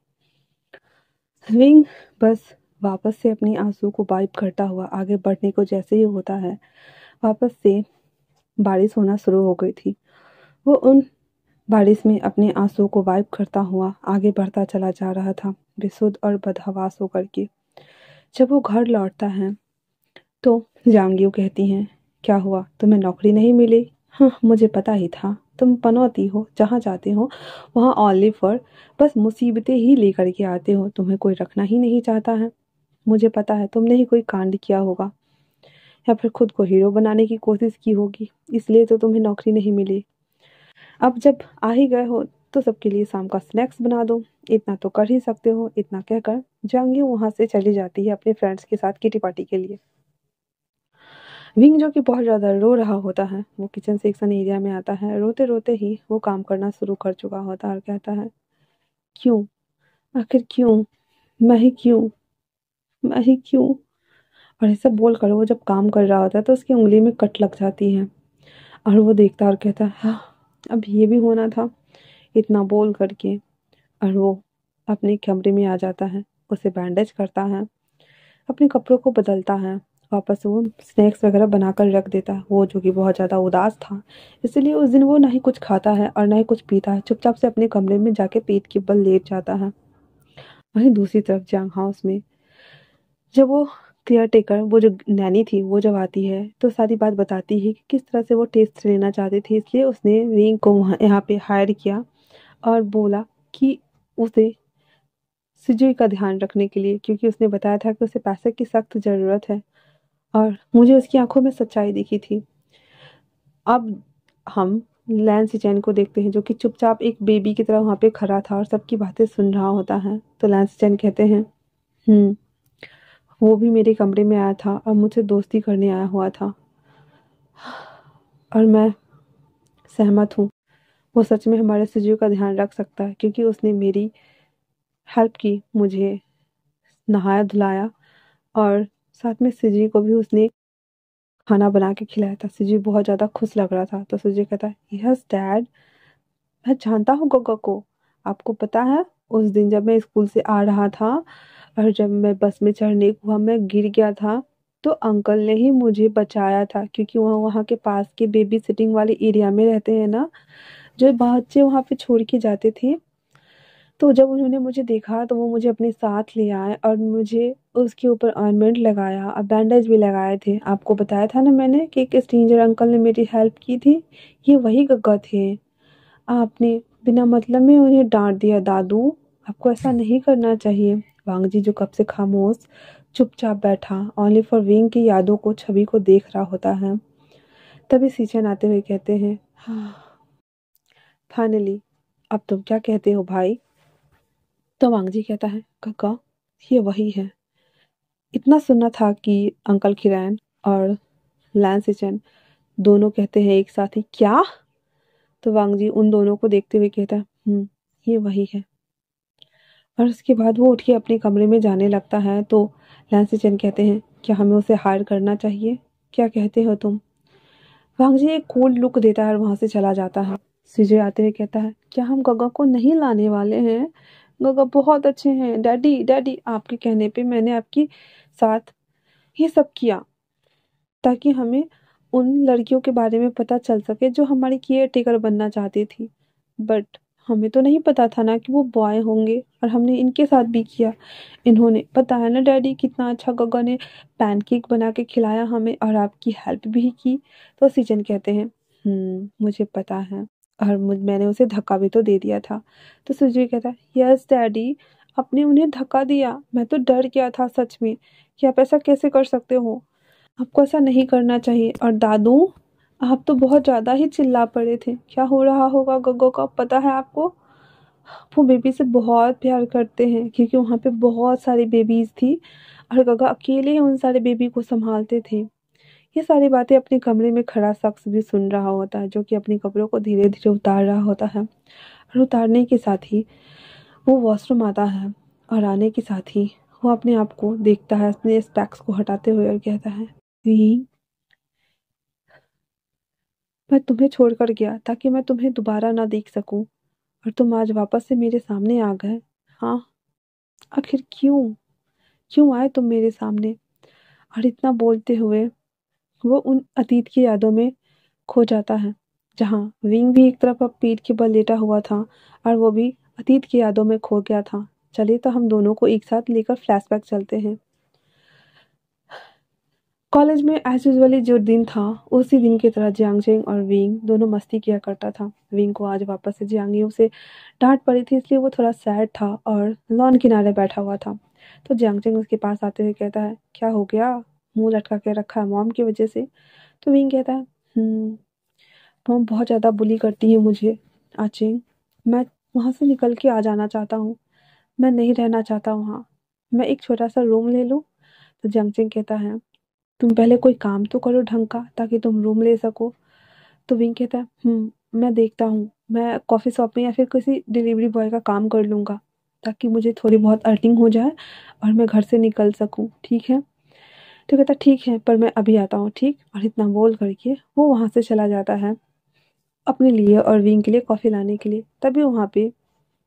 Speaker 1: विंग बस वापस से अपनी आंसू को वाइप करता हुआ आगे बढ़ने को जैसे ही होता है, वापस से बारिश होना शुरू हो गई थी। वो उन बारिश में अपने आंसू को वाइप करता हुआ आगे बढ़ता चला जा रहा था, बेसुध और बदहवास होकर के। जब वो घर लौटता है तो जांगियो कहती हैं, क्या हुआ तुम्हें नौकरी नहीं मिली? हाँ मुझे पता ही था, तुम पनौती हो, जहाँ जाते हो वहाँ ओनली फॉर बस मुसीबतें ही लेकर के आते हो, तुम्हें कोई रखना ही नहीं चाहता है। मुझे पता है तुमने ही कोई कांड किया होगा या फिर खुद को हीरो बनाने की कोशिश की होगी, इसलिए तो तुम्हें नौकरी नहीं मिली। अब जब आ ही गए हो तो सबके लिए शाम का स्नैक्स बना दो, इतना तो कर ही सकते हो। इतना कहकर जांगियो वहां से चली जाती है अपने फ्रेंड्स के साथ किटी पार्टी के लिए। विंग जो कि बहुत ज़्यादा रो रहा होता है, वो किचन सेक्शन एरिया में आता है। रोते रोते ही वो काम करना शुरू कर चुका होता है और कहता है, क्यों, आखिर क्यों, मैं ही क्यों, मैं ही क्यों? और ऐसा बोल कर वो जब काम कर रहा होता है तो उसकी उंगली में कट लग जाती है और वो देखता है और कहता है, हाँ अब ये भी होना था। इतना बोल करके और वो अपने कमरे में आ जाता है, उसे बैंडेज करता है, अपने कपड़ों को बदलता है, वापस वो स्नैक्स वगैरह बनाकर रख देता है। वो जो कि बहुत ज़्यादा उदास था, इसलिए उस दिन वो ना ही कुछ खाता है और ना ही कुछ पीता है, चुपचाप से अपने कमरे में जाके पेट के बल लेट जाता है। वहीं दूसरी तरफ जंग हाउस में जब वो केयर टेकर, वो जो नैनी थी, वो जब आती है तो सारी बात बताती है कि किस तरह से वो टेस्ट लेना चाहती थी, इसलिए उसने विंग को वहाँ यहाँ पे हायर किया और बोला कि उसे सिजुई का ध्यान रखने के लिए, क्योंकि उसने बताया था कि उसे पैसे की सख्त ज़रूरत है और मुझे उसकी आंखों में सच्चाई दिखी थी। अब हम लैन सिचैन को देखते हैं, जो कि चुपचाप एक बेबी की तरह वहाँ पे खड़ा था और सबकी बातें सुन रहा होता है। तो लैन सिचैन कहते हैं, हम्म, वो भी मेरे कमरे में आया था और मुझसे दोस्ती करने आया हुआ था और मैं सहमत हूँ। वो सच में हमारे सिजू का ध्यान रख सकता है, क्योंकि उसने मेरी हेल्प की, मुझे नहाया धुलाया और साथ में सिजी को भी उसने खाना बना के खिलाया था। सिजी बहुत ज़्यादा खुश लग रहा था। तो सिजी कहता है, यस डैड, मैं जानता हूँ गोगो को। आपको पता है, उस दिन जब मैं स्कूल से आ रहा था और जब मैं बस में चढ़ने को हुआ, मैं गिर गया था, तो अंकल ने ही मुझे बचाया था, क्योंकि वहाँ वहाँ के पास के बेबी सिटिंग वाले एरिया में रहते हैं ना, जो बच्चे वहाँ पे छोड़ के जाते थे। तो जब उन्होंने मुझे देखा तो वो मुझे अपने साथ ले आए और मुझे उसके ऊपर ऑइंटमेंट लगाया और बैंडेज भी लगाए थे। आपको बताया था ना मैंने कि एक स्ट्रेंजर अंकल ने मेरी हेल्प की थी, ये वही गग्गा थे। आपने बिना मतलब में उन्हें डांट दिया दादू, आपको ऐसा नहीं करना चाहिए। वांग जी, जो कब से खामोश चुपचाप बैठा ओनली फॉर विंग की यादों को, छवि को देख रहा होता है, तभी सीचन आते हुए कहते हैं, फाइनली, अब तुम क्या कहते हो भाई? तो वांग जी कहता है, काका, ये वही है। इतना सुना था कि अंकल खिरैन और लैन सिचन दोनों कहते हैं एक साथ ही, क्या? तो वांग जी उन दोनों को देखते हुए कहता है, ये वही है। और उसके बाद वो उठ के अपने कमरे में जाने लगता है। तो लैन सिचन कहते हैं, क्या हमें उसे हायर करना चाहिए? क्या कहते हो तुम? वांग जी एक कोल्ड लुक देता है और वहां से चला जाता है। सीजे आते हुए कहता है, क्या हम गगा को नहीं लाने वाले हैं? गगा बहुत अच्छे हैं डैडी। डैडी, आपके कहने पे मैंने आपकी साथ ये सब किया, ताकि हमें उन लड़कियों के बारे में पता चल सके जो हमारी केयर टेकर बनना चाहती थी। बट हमें तो नहीं पता था ना कि वो बॉय होंगे, और हमने इनके साथ भी किया। इन्होंने, पता है ना डैडी, कितना अच्छा गगा ने पैनकेक बना के खिलाया हमें और आपकी हेल्प भी की। तो सिजन कहते हैं, मुझे पता है, और मैंने उसे धक्का भी तो दे दिया था। तो सुजय कहता है, यस डैडी, आपने उन्हें धक्का दिया, मैं तो डर गया था सच में कि आप ऐसा कैसे कर सकते हो। आपको ऐसा नहीं करना चाहिए। और दादू, आप तो बहुत ज्यादा ही चिल्ला पड़े थे। क्या हो रहा होगा गग्गो का, पता है आपको? वो बेबी से बहुत प्यार करते हैं, क्योंकि वहाँ पे बहुत सारी बेबीज थी और गगा अकेले ही उन सारे बेबी को संभालते थे। ये सारी बातें अपने कमरे में खड़ा शख्स भी सुन रहा होता है, जो कि अपने कपड़ों को धीरे धीरे उतार रहा होता है। और उतारने के साथ ही वो वॉशरूम आता है और आने के साथ ही वो अपने आप को देखता है, अपने स्पेक्स को हटाते हुए, और कहता है, "नहीं, मैं तुम्हें छोड़कर गया ताकि मैं तुम्हें दोबारा ना देख सकूं, और तुम आज वापस से मेरे सामने आ गए। हाँ, आखिर क्यों? क्यों आए तुम मेरे सामने?" और इतना बोलते हुए वो उन अतीत की यादों में खो जाता है, जहाँ विंग भी एक तरफ अब पीठ के बल लेटा हुआ था और वो भी अतीत की यादों में खो गया था। चलिए, तो हम दोनों को एक साथ लेकर फ्लैशबैक चलते हैं। कॉलेज में एज यूजुअली जो दिन था, उसी दिन की तरह जियांगजेंग और विंग दोनों मस्ती किया करता था। विंग को आज वापस से जियांगियों से डांट पड़ी थी, इसलिए वो थोड़ा सैड था और लॉन किनारे बैठा हुआ था। तो जियांगजेंग उसके पास आते हुए कहता है, क्या हो गया, मुंह लटका के रखा है मॉम की वजह से? तो विंग कहता है, मॉम बहुत ज़्यादा बुली करती है मुझे आचिंग। मैं वहाँ से निकल के आ जाना चाहता हूँ। मैं नहीं रहना चाहता वहाँ। मैं एक छोटा सा रूम ले लूँ? तो जियांगजेंग कहता है, तुम पहले कोई काम तो करो ढंग का, ताकि तुम रूम ले सको। तो विंग कहता है, मैं देखता हूँ, मैं कॉफ़ी शॉप में या फिर किसी डिलीवरी बॉय का काम कर लूँगा, ताकि मुझे थोड़ी बहुत अर्निंग हो जाए और मैं घर से निकल सकूँ, ठीक है? तो कहता, ठीक है, पर मैं अभी आता हूँ, ठीक? और इतना बोल करके वो वहाँ से चला जाता है अपने लिए और विंग के लिए कॉफ़ी लाने के लिए। तभी वहाँ पे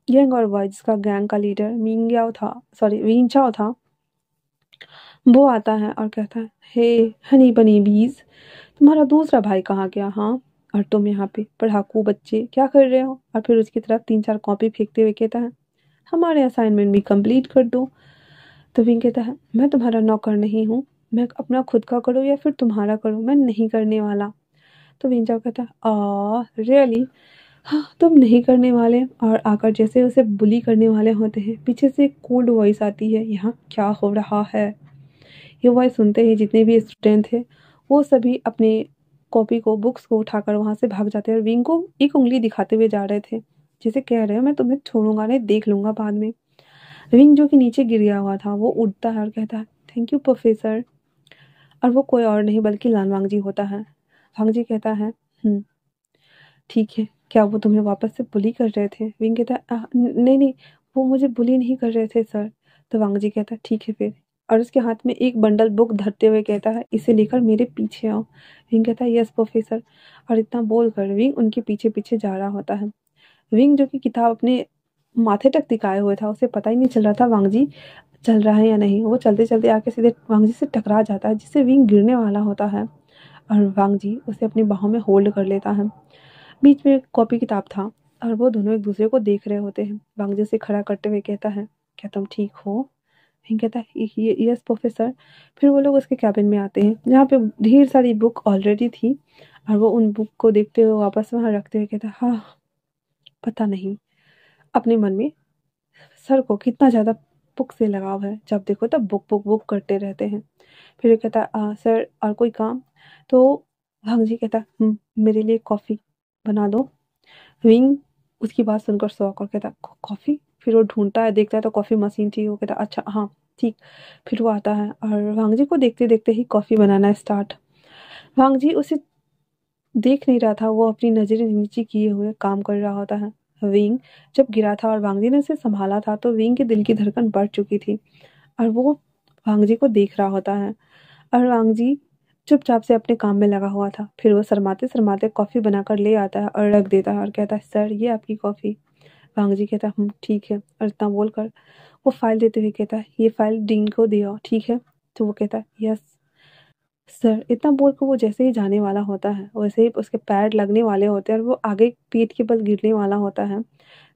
Speaker 1: गैंग और बॉयज का गैंग का लीडर मिंग्याओ था, सॉरी विंचाओ था। वो आता है और कहता है, हे हनी बनी बीज, तुम्हारा दूसरा भाई कहाँ गया? हाँ, और तुम यहाँ पे पढ़ाकू बच्चे क्या कर रहे हो? और फिर उसकी तरफ तीन चार कॉपी फेंकते हुए कहता है, हमारे असाइनमेंट भी कंप्लीट कर दो। तो विंग कहता है मैं तुम्हारा नौकर नहीं हूँ, मैं अपना खुद का करूँ या फिर तुम्हारा करूँ, मैं नहीं करने वाला। तो विंग कहता है रियली, हाँ तुम नहीं करने वाले। और आकर जैसे उसे बुली करने वाले होते हैं, पीछे से एक कोल्ड वॉइस आती है, यहाँ क्या हो रहा है। ये वॉइस सुनते ही जितने भी स्टूडेंट थे वो सभी अपने कॉपी को, बुक्स को उठाकर वहां से भाग जाते हैं और विंग को एक उंगली दिखाते हुए जा रहे थे, जैसे कह रहे हो मैं तुम्हें छोड़ूंगा नहीं, देख लूंगा बाद में। विंग जो कि नीचे गिर गया हुआ था वो उठता है और कहता है थैंक यू प्रोफेसर। और वो कोई और नहीं बल्कि लान वांगजी होता है। वांगजी कहता है ठीक है, क्या वो तुम्हें वापस से बुली कर रहे थे? विंग कहता है नहीं नहीं, वो मुझे बुली नहीं कर रहे थे सर। तो वांगजी कहता है ठीक है फिर, और उसके हाथ में एक बंडल बुक धरते हुए कहता है इसे लेकर मेरे पीछे आओ। विंग कहता है यस प्रोफेसर। और इतना बोल कर विंग उनके पीछे पीछे जा रहा होता है। विंग जो कि किताब अपने माथे तक टिकाए हुए था, उसे पता ही नहीं चल रहा था वांगजी चल रहा है या नहीं। वो चलते चलते आके सीधे वांगजी से टकरा जाता है, जिससे विंग गिरने वाला होता है और वांगजी उसे अपनी बाहों में होल्ड कर लेता है। बीच में एक कॉपी किताब था और वो दोनों एक दूसरे को देख रहे होते हैं। वांगजी से खड़ा करते हुए कहता है क्या तुम ठीक हो? विंग कहता है यस प्रोफेसर। फिर वो लोग उसके कैबिन में आते हैं जहाँ पे ढेर सारी बुक ऑलरेडी थी, और वो उन बुक को देखते हुए वापस वहाँ रखते हुए कहता है हाँ पता नहीं अपने मन में सर को कितना ज़्यादा बुक से लगाव है, जब देखो तब बुक बुक बुक करते रहते हैं। फिर वो कहता है सर और कोई काम? तो भांगजी कहता है मेरे लिए कॉफ़ी बना दो। विंग उसकी बात सुनकर शौक और कहता कॉफ़ी? फिर वो ढूंढता है, देखता है तो कॉफ़ी मशीन थी। वो कहता अच्छा हाँ ठीक। फिर वो आता है और वांगजी को देखते देखते ही कॉफ़ी बनाना स्टार्ट। वांगजी उसे देख नहीं रहा था, वो अपनी नज़रें नीचे किए हुए काम कर रहा होता है। विंग जब गिरा था और वांगजी ने उसे संभाला था तो विंग के दिल की धड़कन बढ़ चुकी थी और वो वांगजी को देख रहा होता है। और वांगजी चुपचाप से अपने काम में लगा हुआ था। फिर वो शर्माते शर्माते कॉफ़ी बनाकर ले आता है और रख देता है और कहता है सर ये आपकी कॉफ़ी। वांगजी कहता है ठीक है, और इतना बोलकर वो फाइल देते हुए कहता है ये फाइल डीन को दियो ठीक है। तो वो कहता है यस सर। इतना बोलकर वो जैसे ही जाने वाला होता है वैसे ही उसके पैर लगने वाले होते हैं और वो आगे पीठ के बल गिरने वाला होता है।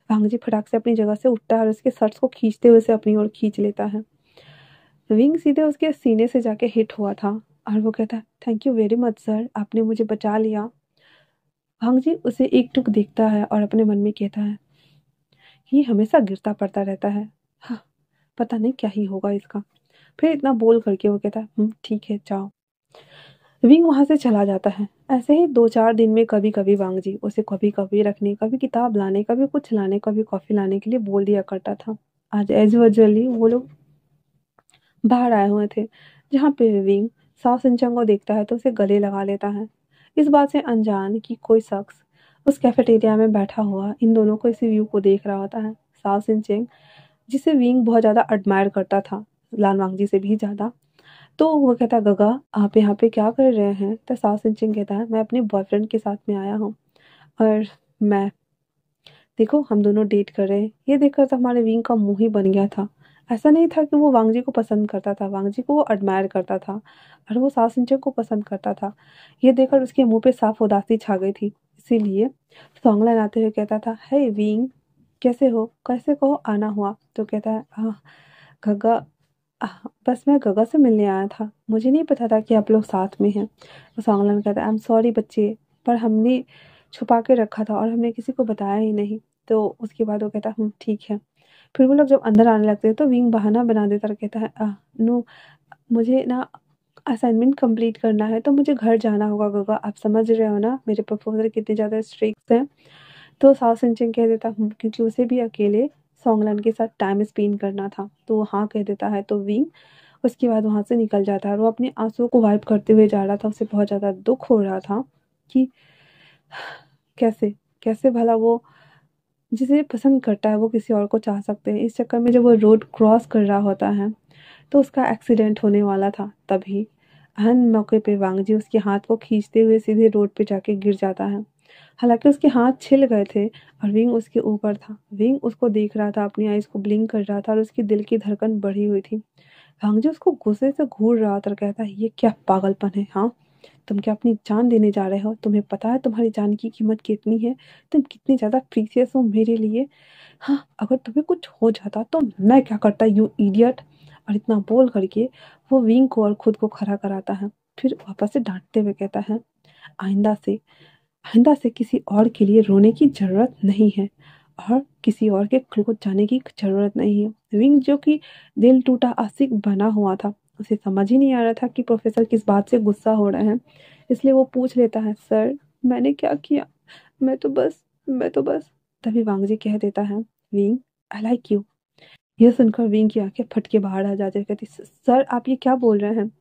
Speaker 1: वांगजी फटाक से अपनी जगह से उठता है और उसके शर्ट्स को खींचते हुए से अपनी ओर खींच लेता है। विंग सीधे उसके सीने से जाके हिट हुआ था और वो कहता है thank you very much sir, आपने मुझे बचा लिया। वांगजी उसे एक टुक देखता है और अपने मन में कहता है ये हमेशा गिरता पड़ता रहता है, हाँ पता नहीं क्या ही होगा इसका। फिर इतना बोल करके वो कहता है ठीक है जाओ। विंग वहां से चला जाता है। ऐसे ही 2-4 दिन में कभी कभी वांगजी उसे कभी कभी रखने, कभी किताब लाने, कभी कुछ लाने, कभी कॉफी लाने के लिए बोल दिया करता था। आज एज यूजुअली वो लोग बाहर आए हुए थे, जहाँ पे विंग साओ सिंचन को देखता है तो उसे गले लगा लेता है। इस बात से अनजान कि कोई शख्स उस कैफेटेरिया में बैठा हुआ इन दोनों को इसी व्यू को देख रहा होता है। साओ सिंचन जिसे विंग बहुत ज़्यादा एडमायर करता था, लाल वांगजी से भी ज़्यादा। तो वो कहता है गगा आप यहाँ पे क्या कर रहे हैं? तो साओ सिंचन कहता है मैं अपने बॉयफ्रेंड के साथ में आया हूँ, और मैं देखो हम दोनों डेट कर रहे हैं। ये देखकर तो हमारे विंग का मुंह ही बन गया था। ऐसा नहीं था कि वो वांगजी को पसंद करता था, वांगजी को वो एडमायर करता था और वो साओ सिंचन को पसंद करता था। ये देखकर उसके मुंह पे साफ उदासी छा गई थी। इसीलिए सॉन्गलाइन आते हुए कहता था हे विंग कैसे हो, कैसे कहो आना हुआ? तो कहता है हाँ गगा, बस मैं गगा से मिलने आया था, मुझे नहीं पता था कि आप लोग साथ में हैं। तो सॉन्गलाइन कहता है आई एम सॉरी बच्चे, पर हमने छुपा के रखा था और हमने किसी को बताया ही नहीं। तो उसके बाद वो कहता ठीक है। फिर वो लोग जब अंदर आने लगते हैं तो विंग बहाना बना देता और कहता है नो मुझे ना असाइनमेंट कंप्लीट करना है तो मुझे घर जाना होगा गगा, आप समझ रहे हो ना मेरे प्रोफेसर कितने ज़्यादा स्ट्रिक्ट हैं। तो साओ सिंचन कह देता क्योंकि उसे भी अकेले सॉन्गलाइन के साथ टाइम स्पेंड करना था, तो वो हाँ कह देता है। तो विंग उसके बाद वहाँ से निकल जाता है और वो अपने आंसुओं को वाइप करते हुए जा रहा था। उसे बहुत ज़्यादा दुख हो रहा था कि कैसे कैसे भला वो जिसे पसंद करता है वो किसी और को चाह सकते हैं। इस चक्कर में जब वो रोड क्रॉस कर रहा होता है तो उसका एक्सीडेंट होने वाला था। तभी अहम मौके पे वांगजी उसके हाथ को खींचते हुए सीधे रोड पे जाके गिर जाता है। हालांकि उसके हाथ छिल गए थे और विंग उसके ऊपर था। विंग उसको देख रहा था, अपनी आईज को ब्लिंक कर रहा था और उसकी दिल की धड़कन बढ़ी हुई थी। वांगजी उसको गुस्से से घूर रहा था और कहता है ये क्या पागलपन है, हाँ तुम क्या अपनी जान देने जा रहे हो? तुम्हें पता है तुम्हारी जान की कीमत कितनी है? तुम कितनी ज़्यादा प्रीशियस हो मेरे लिए। हाँ अगर तुम्हें कुछ हो जाता तो मैं क्या करता, यू इडियट। और इतना बोल करके वो विंग को और खुद को खड़ा कराता है। फिर वापस से डांटते हुए कहता है, आइंदा से आइंदा से किसी और के लिए रोने की ज़रूरत नहीं है और किसी और के क्लोज जाने की ज़रूरत नहीं है। विंग जो कि दिल टूटा आशिक बना हुआ था, उसे समझ ही नहीं आ रहा था कि प्रोफेसर किस बात से गुस्सा हो रहे हैं। इसलिए वो पूछ लेता है, सर मैंने क्या किया? मैं तो बस तभी वांगजी कह देता है, विंग आई लाइक यू। यह सुनकर विंग की आंखें फट के बाहर आ जाती है, कहती, सर आप ये क्या बोल रहे हैं?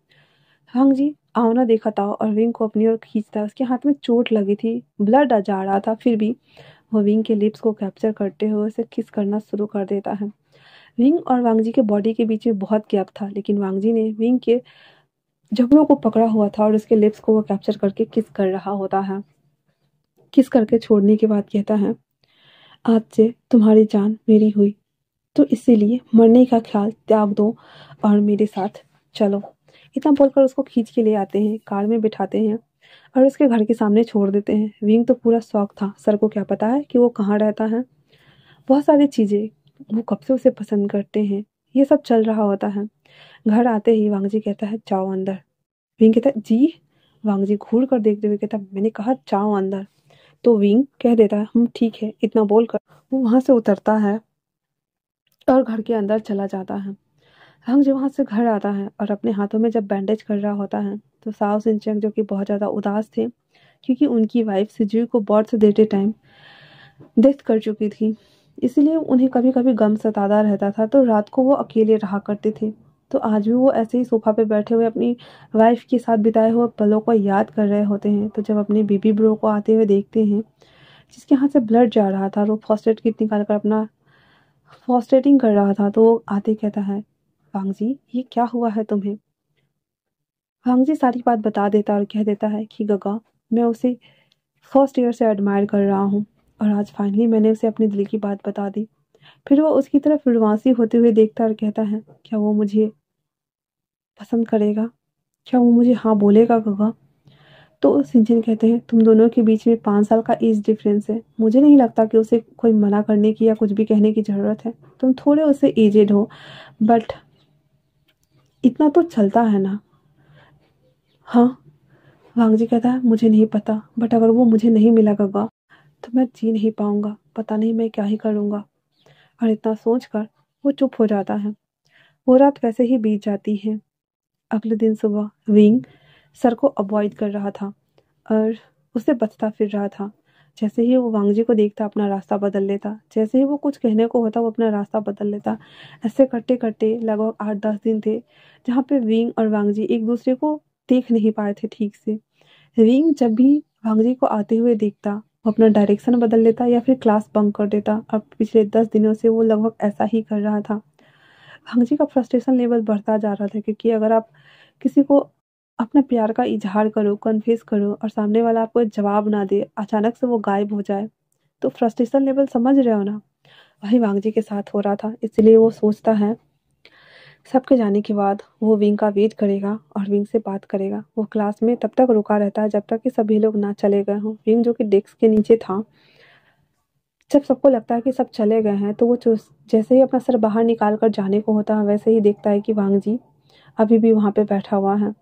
Speaker 1: हांग जी आंवला देखा था और विंग को अपनी ओर खींचता। उसके हाथ में चोट लगी थी, ब्लड आ जा रहा था, फिर भी वो विंग के लिप्स को कैप्चर करते हुए उसे किस करना शुरू कर देता है। विंग और वांगजी के बॉडी के बीच में बहुत गैप था, लेकिन वांगजी ने विंग के जबड़ों को पकड़ा हुआ था और उसके लिप्स को वो कैप्चर करके किस कर रहा होता है। किस करके छोड़ने के बाद कहता है, आज से तुम्हारी जान मेरी हुई, तो इसीलिए मरने का ख्याल त्याग दो और मेरे साथ चलो। इतना बोलकर उसको खींच के ले आते हैं, कार में बिठाते हैं और उसके घर के सामने छोड़ देते हैं। विंग तो पूरा शौक था, सर को क्या पता है कि वो कहाँ रहता है। बहुत सारी चीज़ें वो कब से उसे पसंद करते हैं, ये सब चल रहा होता है। घर आते ही वांगजी कहता है, जाओ अंदर। विंग कहता है, जी? वांगजी घूर कर देखते हुए कहता है, मैंने कहा जाओ अंदर। तो विंग कह देता है, हम ठीक है। इतना बोलकर वो वहां से उतरता है और घर के अंदर चला जाता है। हंग जब वहाँ से घर आता है और अपने हाथों में जब बैंडेज कर रहा होता है, तो साओ सिंचेंग जो कि बहुत ज़्यादा उदास थे, क्योंकि उनकी वाइफ सिजुई को बर्थ देते टाइम डेथ कर चुकी थी, इसीलिए उन्हें कभी कभी गम सताता रहता था, तो रात को वो अकेले रहा करते थे। तो आज भी वो ऐसे ही सोफा पे बैठे हुए अपनी वाइफ के साथ बिताए हुए पलों को याद कर रहे होते हैं। तो जब अपने बेबी ब्रो को आते हुए देखते हैं, जिसके हाथ से ब्लड जा रहा था और वो फर्स्ट किट निकाल कर अपना फॉस्टेटिंग कर रहा था, तो वो आते कहता है, वांगजी ये क्या हुआ है तुम्हें? वांगजी सारी बात बता देता और कह देता है कि गगा, मैं उसे फर्स्ट ईयर से एडमायर कर रहा हूँ और आज फाइनली मैंने उसे अपने दिल की बात बता दी। फिर वो उसकी तरफ रुड़वासी होते हुए देखता और कहता है, क्या वो मुझे पसंद करेगा? क्या वो मुझे हाँ बोलेगा गगा? तो सिंचन कहते हैं, तुम दोनों के बीच में 5 साल का एज डिफरेंस है, मुझे नहीं लगता कि उसे कोई मना करने की या कुछ भी कहने की ज़रूरत है। तुम थोड़े उससे एजेड हो, बट इतना तो चलता है ना। हाँ, वांगजी कहता है, मुझे नहीं पता, बट अगर वो मुझे नहीं मिला गगा तो मैं जी नहीं पाऊंगा, पता नहीं मैं क्या ही करूंगा। और इतना सोचकर वो चुप हो जाता है। वो रात वैसे ही बीत जाती है। अगले दिन सुबह विंग सर को अवॉइड कर रहा था और उससे बचता फिर रहा था। जैसे ही वो वांगजी को देखता अपना रास्ता बदल लेता, जैसे ही वो कुछ कहने को होता वो अपना रास्ता बदल लेता। ऐसे करते करते लगभग 8-10 दिन थे जहाँ पे विंग और वांगजी एक दूसरे को देख नहीं पाए थे ठीक से। विंग जब भी वांगजी को आते हुए देखता, वो अपना डायरेक्शन बदल लेता या फिर क्लास बंक कर देता। अब पिछले 10 दिनों से वो लगभग ऐसा ही कर रहा था। वांगजी का फ्रस्ट्रेशन लेवल बढ़ता जा रहा था, क्योंकि अगर आप किसी को अपना प्यार का इजहार करो, कन्फेस करो और सामने वाला आपको जवाब ना दे, अचानक से वो गायब हो जाए, तो फ्रस्ट्रेशन लेवल समझ रहे हो ना? वही वांगजी के साथ हो रहा था। इसलिए वो सोचता है सबके जाने के बाद वो विंग का वेट करेगा और विंग से बात करेगा। वो क्लास में तब तक रुका रहता है जब तक कि सभी लोग ना चले गए हों। विंग जो कि डेस्क के नीचे था, जब सबको लगता है कि सब चले गए हैं, तो वो जैसे ही अपना सर बाहर निकाल कर जाने को होता है, वैसे ही देखता है कि वांग जी अभी भी वहाँ पे बैठा हुआ है।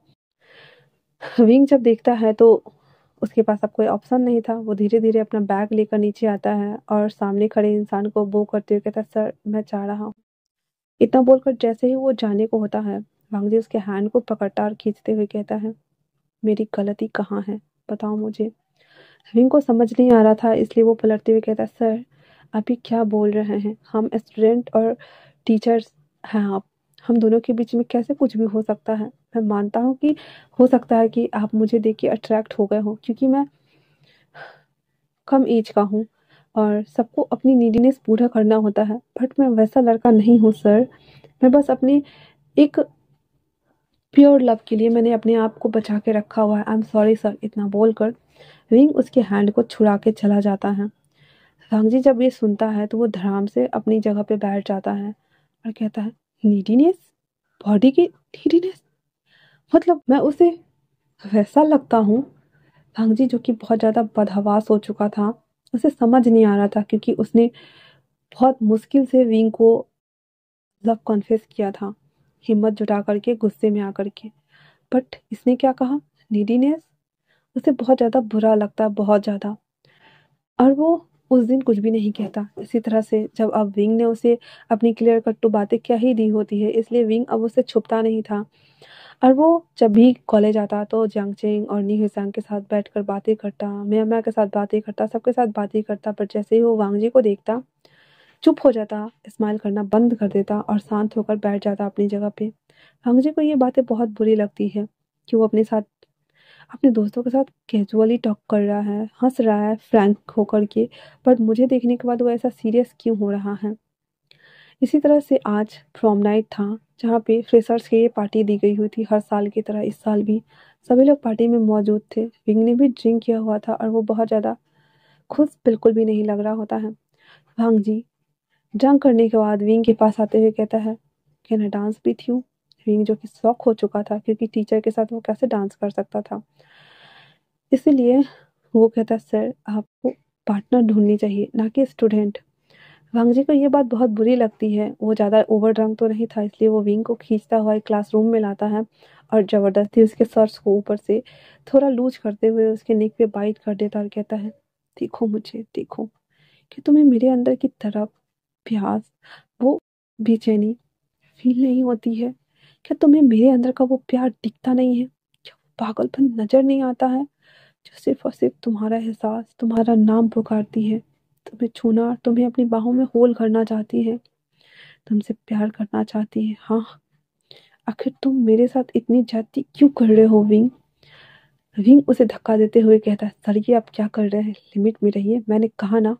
Speaker 1: विंग जब देखता है तो उसके पास अब कोई ऑप्शन नहीं था। वो धीरे धीरे अपना बैग लेकर नीचे आता है और सामने खड़े इंसान को बो करते हुए कहता है, सर मैं जा रहा हूँ। इतना बोलकर जैसे ही वो जाने को होता है, वांग जी उसके हैंड को पकड़ता और खींचते हुए कहता है, मेरी गलती कहाँ है, बताओ मुझे। विंग को समझ नहीं आ रहा था, इसलिए वो पलटते हुए कहता है, सर अभी क्या बोल रहे हैं? हम स्टूडेंट और टीचर्स हैं आप, हम दोनों के बीच में कैसे कुछ भी हो सकता है? मैं मानता हूँ कि हो सकता है कि आप मुझे देख के अट्रैक्ट हो गए हो, क्योंकि मैं कम एज का हूँ और सबको अपनी नीडीनेस पूरा करना होता है, बट मैं वैसा लड़का नहीं हूँ सर। मैं बस अपनी एक प्योर लव के लिए मैंने अपने आप को बचा के रखा हुआ है। I am sorry sir. इतना बोलकर विंग उसके हैंड को छुड़ा के चला जाता है। रांगजी जब ये सुनता है तो वो धड़ाम से अपनी जगह पे बैठ जाता है और कहता है, नीडीनेस? बॉडी की नीडीनेस? मतलब मैं उसे वैसा लगता हूँ? रांगजी जो कि बहुत ज़्यादा बदहवास हो चुका था, उसे समझ नहीं आ रहा था, क्योंकि उसने बहुत मुश्किल से विंग को लव कॉन्फेस किया था। हिम्मत जुटा करके, गुस्से में आकर के। बट इसने क्या कहा? नीडीनेस। उसे बहुत ज़्यादा बुरा लगता है, बहुत ज़्यादा। और वो उस दिन कुछ भी नहीं कहता। इसी तरह से जब अब विंग ने उसे अपनी क्लियर कट टू बातें क्या ही दी होती है, इसलिए विंग अब उसे छुपता नहीं था। और वो जब भी कॉलेज आता तो जियांग चेंग और नी हुसैन के साथ बैठकर बातें करता, मिया के साथ बातें करता, सबके साथ बातें करता। पर जैसे ही वो वांग जी को देखता, चुप हो जाता, स्माइल करना बंद कर देता और शांत होकर बैठ जाता अपनी जगह पे। वांग जी को ये बातें बहुत बुरी लगती है कि वो अपने दोस्तों के साथ कैजुअली टॉक कर रहा है, हंस रहा है फ्रैंक होकर के, बट मुझे देखने के बाद वो ऐसा सीरियस क्यों हो रहा है। इसी तरह से आज प्रॉम नाइट था, जहाँ पे फ्रेशर्स के लिए पार्टी दी गई हुई थी, हर साल की तरह इस साल भी सभी लोग पार्टी में मौजूद थे। विंग ने भी ड्रिंक किया हुआ था और वो बहुत ज़्यादा खुश बिल्कुल भी नहीं लग रहा होता है। भांग जी ड्रंक करने के बाद विंग के पास आते हुए कहता है, can I dance with you? Wing जो कि शॉक हो चुका था, क्योंकि टीचर के साथ वो कैसे डांस कर सकता था। इसीलिए वो कहता है, सर आपको पार्टनर ढूंढनी चाहिए, ना कि स्टूडेंट। वांग जी को ये बात बहुत बुरी लगती है। वो ज़्यादा ओवर ड्रंक तो नहीं था, इसलिए वो विंग को खींचता हुआ एक क्लासरूम में लाता है और ज़बरदस्ती उसके सर्स को ऊपर से थोड़ा लूज करते हुए उसके नेक पे बाइट कर देता और कहता है, देखो मुझे, देखो कि तुम्हें मेरे अंदर की तरफ प्यास, वो बेचैनी फील नहीं होती है? क्या तुम्हें मेरे अंदर का वो प्यार दिखता नहीं है? क्या वो पागलपन नजर नहीं आता है जो सिर्फ और सिर्फ तुम्हारा एहसास, तुम्हारा नाम पुकारती है, तुम्हें छूना, तुम्हें अपनी बाहों में होल करना चाहती है, तुमसे प्यार करना चाहती है? हाँ, आखिर तुम मेरे साथ इतनी ज्यादती क्यों कर रहे हो विंग? विंग उसे धक्का देते हुए कहता है, सर ये आप क्या कर रहे हैं? लिमिट में रहिए। मैंने कहा ना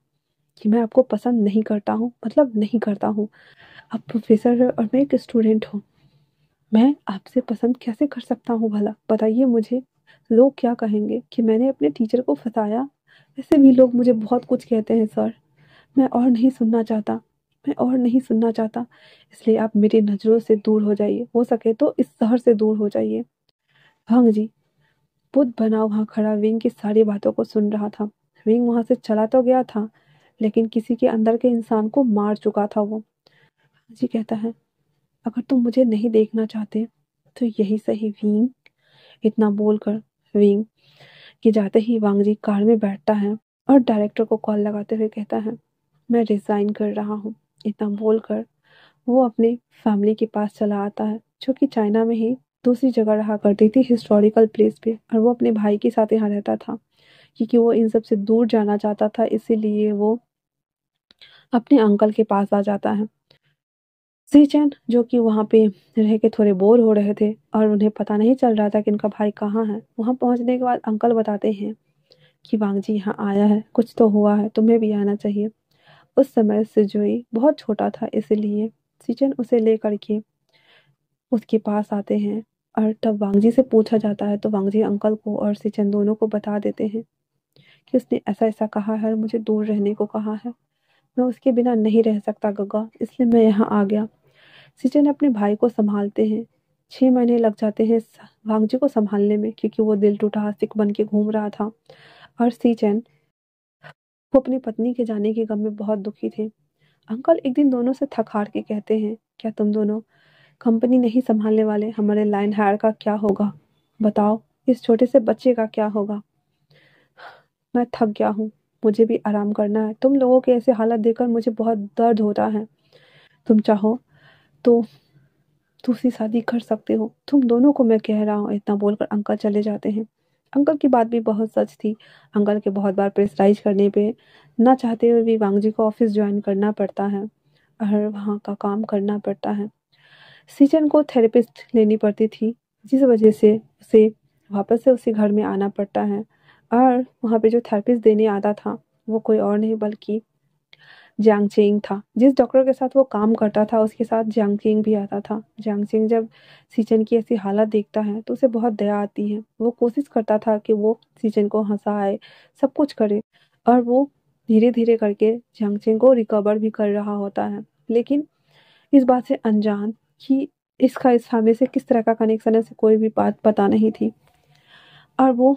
Speaker 1: कि मैं आपको पसंद नहीं करता हूँ, मतलब नहीं करता हूँ। आप प्रोफेसर है और मैं एक स्टूडेंट हूँ। मैं आपसे पसंद कैसे कर सकता हूँ भला? बताइए मुझे। लोग क्या कहेंगे कि मैंने अपने टीचर को फंसाया? वैसे भी लोग मुझे बहुत कुछ कहते हैं सर। मैं और नहीं सुनना चाहता, मैं और नहीं सुनना चाहता। इसलिए आप मेरी नज़रों से दूर हो जाइए, हो सके तो इस शहर से दूर हो जाइए। भांग जी बुद्ध बना वहाँ खड़ा विंग की सारी बातों को सुन रहा था। विंग वहां से चला तो गया था, लेकिन किसी के अंदर के इंसान को मार चुका था वो। जी कहता है, अगर तुम मुझे नहीं देखना चाहते तो यही सही विंग। इतना बोलकर विंग के जाते ही वांग जी कार में बैठता है और डायरेक्टर को कॉल लगाते हुए कहता है, मैं रिजाइन कर रहा हूँ। इतना बोलकर वो अपने फैमिली के पास चला आता है, जो कि चाइना में ही दूसरी जगह रहा करती थी, हिस्टोरिकल प्लेस पे। और वो अपने भाई के साथ यहाँ रहता था, क्योंकि वो इन सब से दूर जाना चाहता था, इसीलिए वो अपने अंकल के पास आ जाता है। सीचेन जो कि वहाँ पे रह के थोड़े बोर हो रहे थे और उन्हें पता नहीं चल रहा था कि उनका भाई कहाँ है, वहाँ पहुँचने के बाद अंकल बताते हैं कि वांग जी यहाँ आया है, कुछ तो हुआ है, तुम्हें भी आना चाहिए। उस समय सिजुई बहुत छोटा था, इसीलिए सीचेन उसे लेकर के उसके पास आते हैं। और तब वांगजी से पूछा जाता है तो वांगजी अंकल को और सिचन दोनों को बता देते हैं कि उसने ऐसा ऐसा कहा है और मुझे दूर रहने को कहा है। मैं उसके बिना नहीं रह सकता गगा, इसलिए मैं यहाँ आ गया। सिचन अपने भाई को संभालते हैं। 6 महीने लग जाते हैं वांगजी को संभालने में, क्योंकि वो दिल टूटा आशिक बन के घूम रहा था। और सिचन वो अपनी पत्नी के जाने के गम में बहुत दुखी थे। अंकल एक दिन दोनों से थक हार के कहते हैं, क्या तुम दोनों कंपनी नहीं संभालने वाले? हमारे लाइन हायर का क्या होगा? बताओ, इस छोटे से बच्चे का क्या होगा? मैं थक गया हूँ, मुझे भी आराम करना है। तुम लोगों के ऐसे हालत देखकर मुझे बहुत दर्द होता है। तुम चाहो तो दूसरी शादी कर सकते हो, तुम दोनों को मैं कह रहा हूँ। इतना बोलकर अंकल चले जाते हैं। अंकल की बात भी बहुत सच थी। अंकल के बहुत बार प्रेशराइज करने पे ना चाहते हुए भी वांगजी को ऑफिस ज्वाइन करना पड़ता है और वहाँ का काम करना पड़ता है। सीजन को थेरेपिस्ट लेनी पड़ती थी, जिस वजह से उसे वापस से उसी घर में आना पड़ता है। और वहाँ पे जो थेरेपिस्ट देने आता था वो कोई और नहीं बल्कि जियांग चेंग था। जिस डॉक्टर के साथ वो काम करता था उसके साथ जियांग चेंग भी आता था। जियांग चेंग जब सीजन की ऐसी हालत देखता है तो उसे बहुत दया आती है। वो कोशिश करता था कि वो सीजन को हंसाए, सब कुछ करे, और वो धीरे धीरे करके जियांग चेंग को रिकवर भी कर रहा होता है, लेकिन इस बात से अनजान कि इसका इस फैमिली से किस तरह का कनेक्शन है, इसे कोई भी बात पता नहीं थी। और वो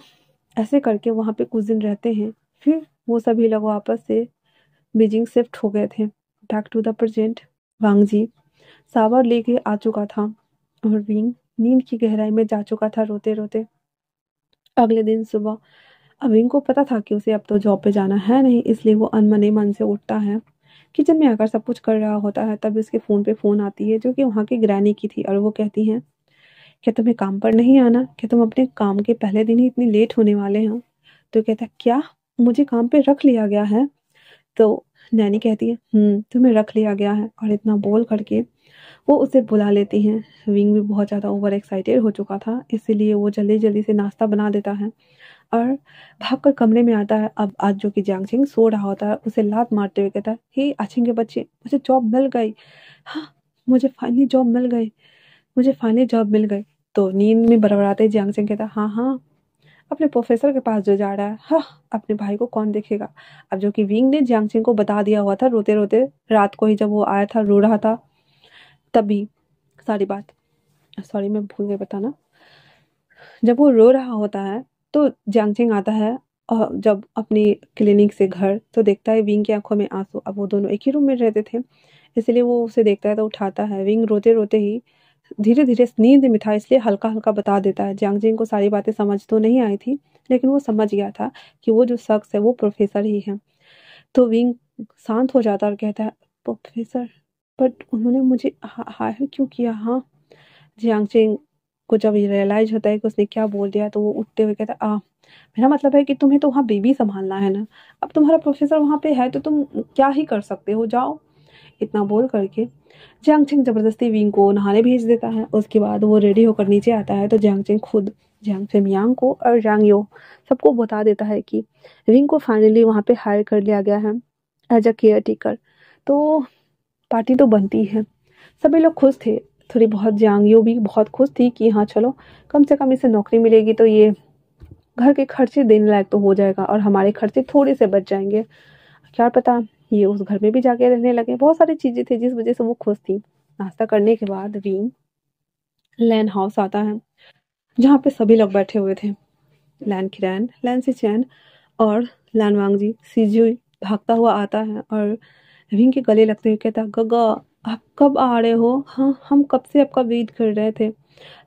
Speaker 1: ऐसे करके वहाँ पे कुछ दिन रहते हैं। फिर वो सभी लोग वापस से बीजिंग शिफ्ट हो गए थे। बैक टू द प्रेजेंट, वांग जी सावर लेके आ चुका था और विंग नींद की गहराई में जा चुका था रोते रोते। अगले दिन सुबह विंग को पता था कि उसे अब तो जॉब पे जाना है नहीं, इसलिए वो अनमने मन से उठता है। किचन में आकर सब कुछ कर रहा होता है, तभी उसके फ़ोन पे फ़ोन आती है जो कि वहाँ की ग्रैनी की थी, और वो कहती हैं, क्या तुम्हें काम पर नहीं आना? क्या तुम अपने काम के पहले दिन ही इतनी लेट होने वाले हो? तो कहता है, क्या मुझे काम पे रख लिया गया है? तो नैनी कहती है, तुम्हें रख लिया गया है। और इतना बोल करके वो उसे बुला लेती हैं। विंग भी बहुत ज़्यादा ओवर एक्साइटेड हो चुका था, इसीलिए वो जल्दी जल्दी से नाश्ता बना देता है और भागकर कमरे में आता है। अब आज जो कि जियांगछिंग सो रहा होता है, उसे लात मारते हुए कहता है, हे आछिंग के बच्चे, मुझे जॉब मिल गई। हाँ, मुझे फाइनली जॉब मिल गई, मुझे फाइनली जॉब मिल गई। तो नींद में बड़बड़ाते जियांगछिंग कहता है, हाँ हाँ, अपने प्रोफेसर के पास जो जा रहा है, हाँ, अपने भाई को कौन देखेगा। अब जो कि विंग ने जियांगछिंग को बता दिया हुआ था रोते रोते, रात को ही जब वो आया था रो रहा था, तभी सारी बात, सॉरी मैं भूल गई बताना। जब वो रो रहा होता है तो जियांगछिंग आता है, और जब अपनी क्लिनिक से घर, तो देखता है विंग की आंखों में आंसू। अब वो दोनों एक ही रूम में रहते थे, इसलिए वो उसे देखता है तो उठाता है। विंग रोते रोते ही धीरे धीरे नींद में था, इसलिए हल्का हल्का बता देता है। जियांगछिंग को सारी बातें समझ तो नहीं आई थी, लेकिन वो समझ गया था कि वो जो शख्स है वो प्रोफेसर ही है। तो विंग शांत हो जाता है और कहता है, प्रोफेसर, बट उन्होंने मुझे हायर क्यों किया? हाँ, जियांगछिंग को जब ये रियलाइज होता है कि उसने क्या बोल दिया, तो वो उठते हुए कहता है, मेरा मतलब है कि तुम्हें तो वहाँ बेबी संभालना है ना, अब तुम्हारा प्रोफेसर वहाँ पे है तो तुम क्या ही कर सकते हो, जाओ। इतना बोल करके जियांगछिंग जबरदस्ती विंग को नहाने भेज देता है। उसके बाद वो रेडी होकर नीचे आता है तो जियांगछिंग खुद जियांग फेमियांग को और जांग यो सबको बता देता है कि विंग को फाइनली वहाँ पे हायर कर लिया गया है एज अ केयर टेकर। तो पार्टी तो बनती है, सभी लोग खुश थे। थोड़ी बहुत जियांग भी बहुत खुश थी कि हाँ चलो, कम से कम इसे नौकरी मिलेगी तो ये घर के खर्चे देने लायक तो हो जाएगा और हमारे खर्चे थोड़े से बच जाएंगे। क्या पता ये उस घर में भी जाके रहने लगे। बहुत सारी चीजें थी जिस वजह से वो खुश थी। नाश्ता करने के बाद विंग लैन हाउस आता है, जहाँ पे सभी लोग बैठे हुए थे। लैन किरैन, लैन सिचैन और लैन वांगजी। सीजुई भागता हुआ आता है और विंग के गले लगते हुए कहता, गगा, आप कब आ रहे हो? हाँ, हम कब से आपका वेट कर रहे थे,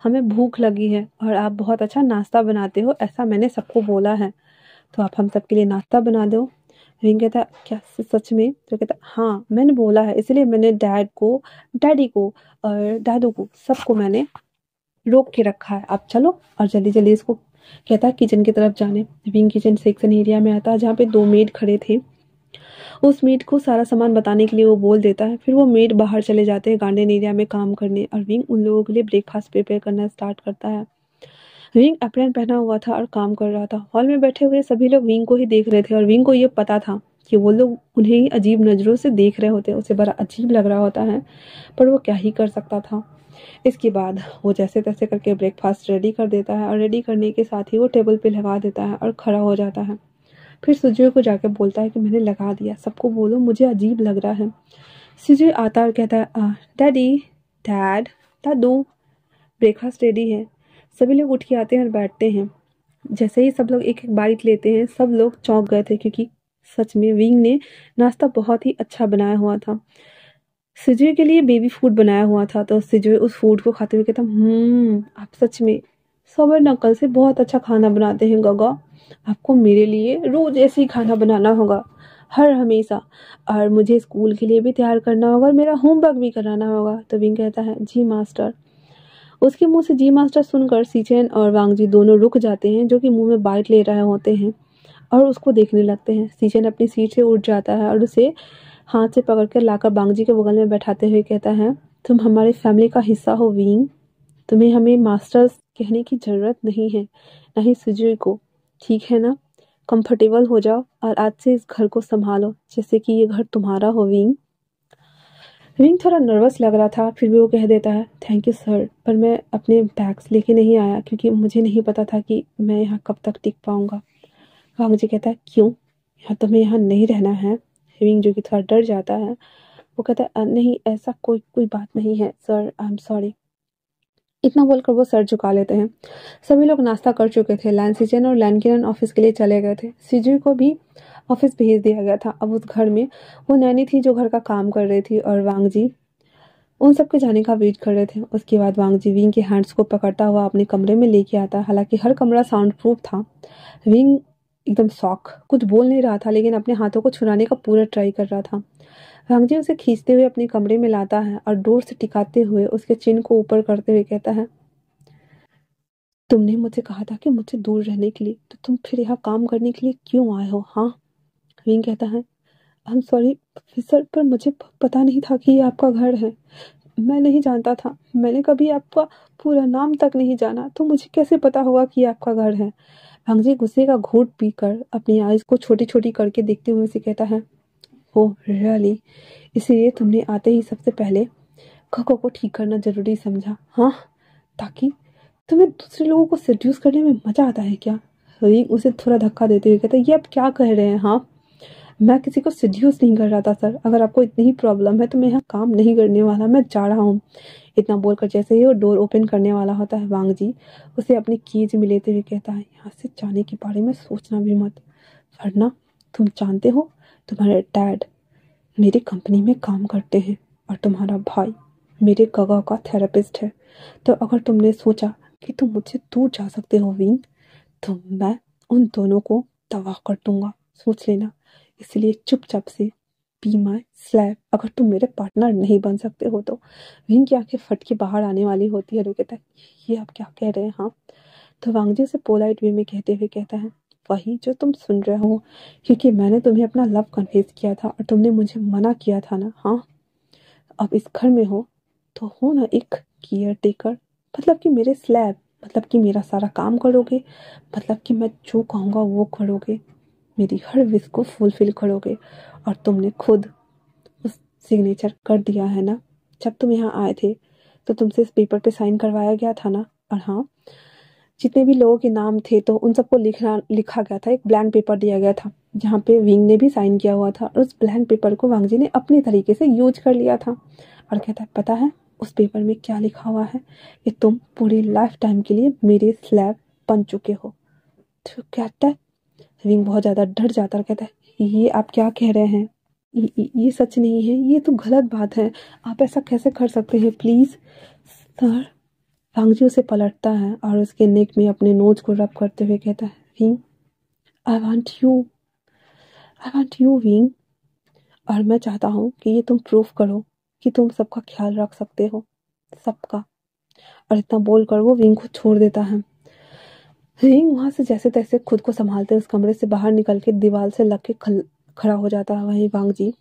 Speaker 1: हमें भूख लगी है और आप बहुत अच्छा नाश्ता बनाते हो, ऐसा मैंने सबको बोला है, तो आप हम सबके लिए नाश्ता बना दो। विंग कहता, क्या सच में? तो कहता, हाँ, मैंने बोला है, इसलिए मैंने डैडी को और दादू को, सबको मैंने रोक के रखा है। आप चलो और जल्दी जल्दी इसको, कहता है किचन की तरफ जाने। विंग किचन सेक्शन एरिया में आता है, जहाँ पे 2 मेड खड़े थे। उस मेड को सारा सामान बताने के लिए वो बोल देता है। फिर वो मेड बाहर चले जाते हैं गार्डन एरिया में काम करने, और विंग उन लोगों के लिए ब्रेकफास्ट प्रिपेयर करना स्टार्ट करता है। विंग अप्रैन पहना हुआ था और काम कर रहा था। हॉल में बैठे हुए सभी लोग विंग को ही देख रहे थे, और विंग को ये पता था कि वो लोग उन्हें ही अजीब नज़रों से देख रहे होते हैं। उसे बड़ा अजीब लग रहा होता है, पर वो क्या ही कर सकता था। इसके बाद वो जैसे तैसे करके ब्रेकफास्ट रेडी कर देता है, और रेडी करने के साथ ही वो टेबल पे लगा देता है और खड़ा हो जाता है। फिर सुजुए को जाकर बोलता है कि मैंने लगा दिया, सबको बोलो मुझे अजीब लग रहा है। सुजुए आता है और कहता है, डैडी, डैड, दादू, ब्रेकफास्ट रेडी है। सभी लोग उठ के आते हैं और बैठते हैं। जैसे ही सब लोग एक एक बाइट लेते हैं, सब लोग चौंक गए थे, क्योंकि सच में विंग ने नाश्ता बहुत ही अच्छा बनाया हुआ था। सिजुए के लिए बेबी फूड बनाया हुआ था, तो सिजुए उस फूड को खाते हुए कहता, आप सच में सबर नकल से बहुत अच्छा खाना बनाते हैं गगा। आपको मेरे लिए रोज ऐसे ही खाना बनाना होगा, हर हमेशा, और मुझे स्कूल के लिए भी तैयार करना होगा और मेरा होमवर्क भी कराना होगा। तो विंग कहता है, जी मास्टर। उसके मुंह से जी मास्टर सुनकर सीचेन और वांगजी दोनों रुक जाते हैं, जो कि मुंह में बाइट ले रहे होते हैं, और उसको देखने लगते हैं। सीचेन अपनी सीट से उठ जाता है और उसे हाथ से पकड़कर लाकर बांगजी के बगल में बैठाते हुए कहता है, तुम हमारी फैमिली का हिस्सा हो विंग, तुम्हें हमें मास्टर्स कहने की जरूरत नहीं है, नहीं सुजुई को, ठीक है ना? कंफर्टेबल हो जाओ और आज से इस घर को संभालो जैसे कि ये घर तुम्हारा हो विंग। विंग थोड़ा नर्वस लग रहा था, फिर भी वो कह देता है, थैंक यू सर, पर मैं अपने बैग्स लेके नहीं आया क्योंकि मुझे नहीं पता था कि मैं यहाँ कब तक टिक पाऊंगा। वांगजी कहता है, क्यों, यहाँ तुम्हें यहाँ नहीं रहना है? विंग जो कि थोड़ा डर जाता है, वो कहता है, नहीं ऐसा कोई कोई बात नहीं है सर, आई एम सॉरी। इतना बोलकर वो सर झुका लेते हैं। सभी लोग नाश्ता कर चुके थे। लैन सिचेन और लैन किरन ऑफिस के लिए चले गए थे। सिजुई को भी ऑफिस भेज दिया गया था। अब उस घर में वो नैनी थी जो घर का काम कर रही थी, और वांगजी उन सबके जाने का वेट कर रहे थे। उसके बाद वांग जी विंग के हैंड्स को पकड़ता हुआ अपने कमरे में लेके आता है। हालांकि हर कमरा साउंड प्रूफ था। विंग एकदम शॉक, कुछ बोल नहीं रहा था लेकिन अपने हाथों को छुड़ाने का पूरा ट्राई कर रहा था। वांग जी उसे खींचते हुए अपने कमरे में लाता है और डोर से टिकाते हुए उसके चिन को ऊपर करते हुए कहता है, तुमने मुझे कहा था कि मुझसे दूर रहने के लिए, तो तुम फिर यहाँ काम करने के लिए क्यों आए हो? हाँ। विंग कहता है, आई एम सॉरी सर, पर मुझे पता नहीं था कि ये आपका घर है। मैं नहीं जानता था, मैंने कभी आपका पूरा नाम तक नहीं जाना, तो मुझे कैसे पता होगा कि ये आपका घर है? भांगजी गुस्से का घूंट पीकर अपनी आइज को छोटी छोटी करके देखते हुए उसे कहता है, ओह रियली, इसीलिए तुमने आते ही सबसे पहले खको को ठीक करना जरूरी समझा? हाँ, ताकि तुम्हें दूसरे लोगों को सेड्यूस करने में मजा आता है क्या? रिंग उसे थोड़ा धक्का देते हुए कहता है, ये आप क्या कह रहे हैं? हाँ, मैं किसी को सेड्यूस नहीं कर रहा था सर। अगर आपको इतनी ही प्रॉब्लम है तो मैं यहाँ काम नहीं करने वाला, मैं जा रहा हूँ। इतना बोलकर जैसे ही वो डोर ओपन करने वाला होता है, वांग जी उसे अपनी कीज में लेते हुए कहता है, यहाँ से जाने के बारे में सोचना भी मत, वरना तुम जानते हो तुम्हारे डैड मेरी कंपनी में काम करते हैं और तुम्हारा भाई मेरे गगा का थेरेपिस्ट है। तो अगर तुमने सोचा कि तुम मुझसे दूर जा सकते हो विंग, तो मैं उन दोनों को तबाह कर दूंगा, सोच लेना। इसलिए चुपचाप से बी माई स्लैब। अगर तुम मेरे पार्टनर नहीं बन सकते हो तो। विंग की आंखें फट के बाहर आने वाली होती है और वो कहता है, ये आप क्या कह रहे हैं? हाँ। तो वांगजी से पोलाइट वे में कहते हुए कहता है, वही जो तुम सुन रहे हो, क्योंकि मैंने तुम्हें अपना लव कन्फेस किया था और तुमने मुझे मना किया था ना। हाँ, अब इस घर में हो तो हो ना एक केयर टेकर, मतलब कि मेरे स्लैब, मतलब कि मेरा सारा काम करोगे, मतलब कि मैं जो कहूँगा वो करोगे, मेरी हर विश को फुलफिल करोगे। और तुमने खुद उस सिग्नेचर कर दिया है ना, जब तुम यहाँ आए थे तो तुमसे इस पेपर पे साइन करवाया गया था ना। और हाँ, जितने भी लोगों के नाम थे तो उन सबको लिखा गया था, एक ब्लैंक पेपर दिया गया था जहाँ पे विंग ने भी साइन किया हुआ था, और उस ब्लैंक पेपर को वांगजी ने अपने तरीके से यूज कर लिया था। और कहता है, पता है उस पेपर में क्या लिखा हुआ है? कि तुम पूरी लाइफ टाइम के लिए मेरे स्लैब बन चुके हो। तो कहता है, विंग बहुत ज्यादा डर जाता है, कहता है, ये आप क्या कह रहे हैं? ये सच नहीं है, ये तो गलत बात है, आप ऐसा कैसे कर सकते हैं? Please sir. वांगजी उसे पलटता है और उसके नेक में अपने नोज को रब करते हुए कहता है, wing, I want you, I want you wing. और मैं चाहता हूँ कि ये तुम प्रूफ करो कि तुम सबका ख्याल रख सकते हो, सबका। और इतना बोलकर वो विंग को छोड़ देता है। विंग वहां से जैसे तैसे खुद को संभालते उस कमरे से बाहर निकल के दीवार से लग के खड़ा हो जाता है। वहीं वांग जी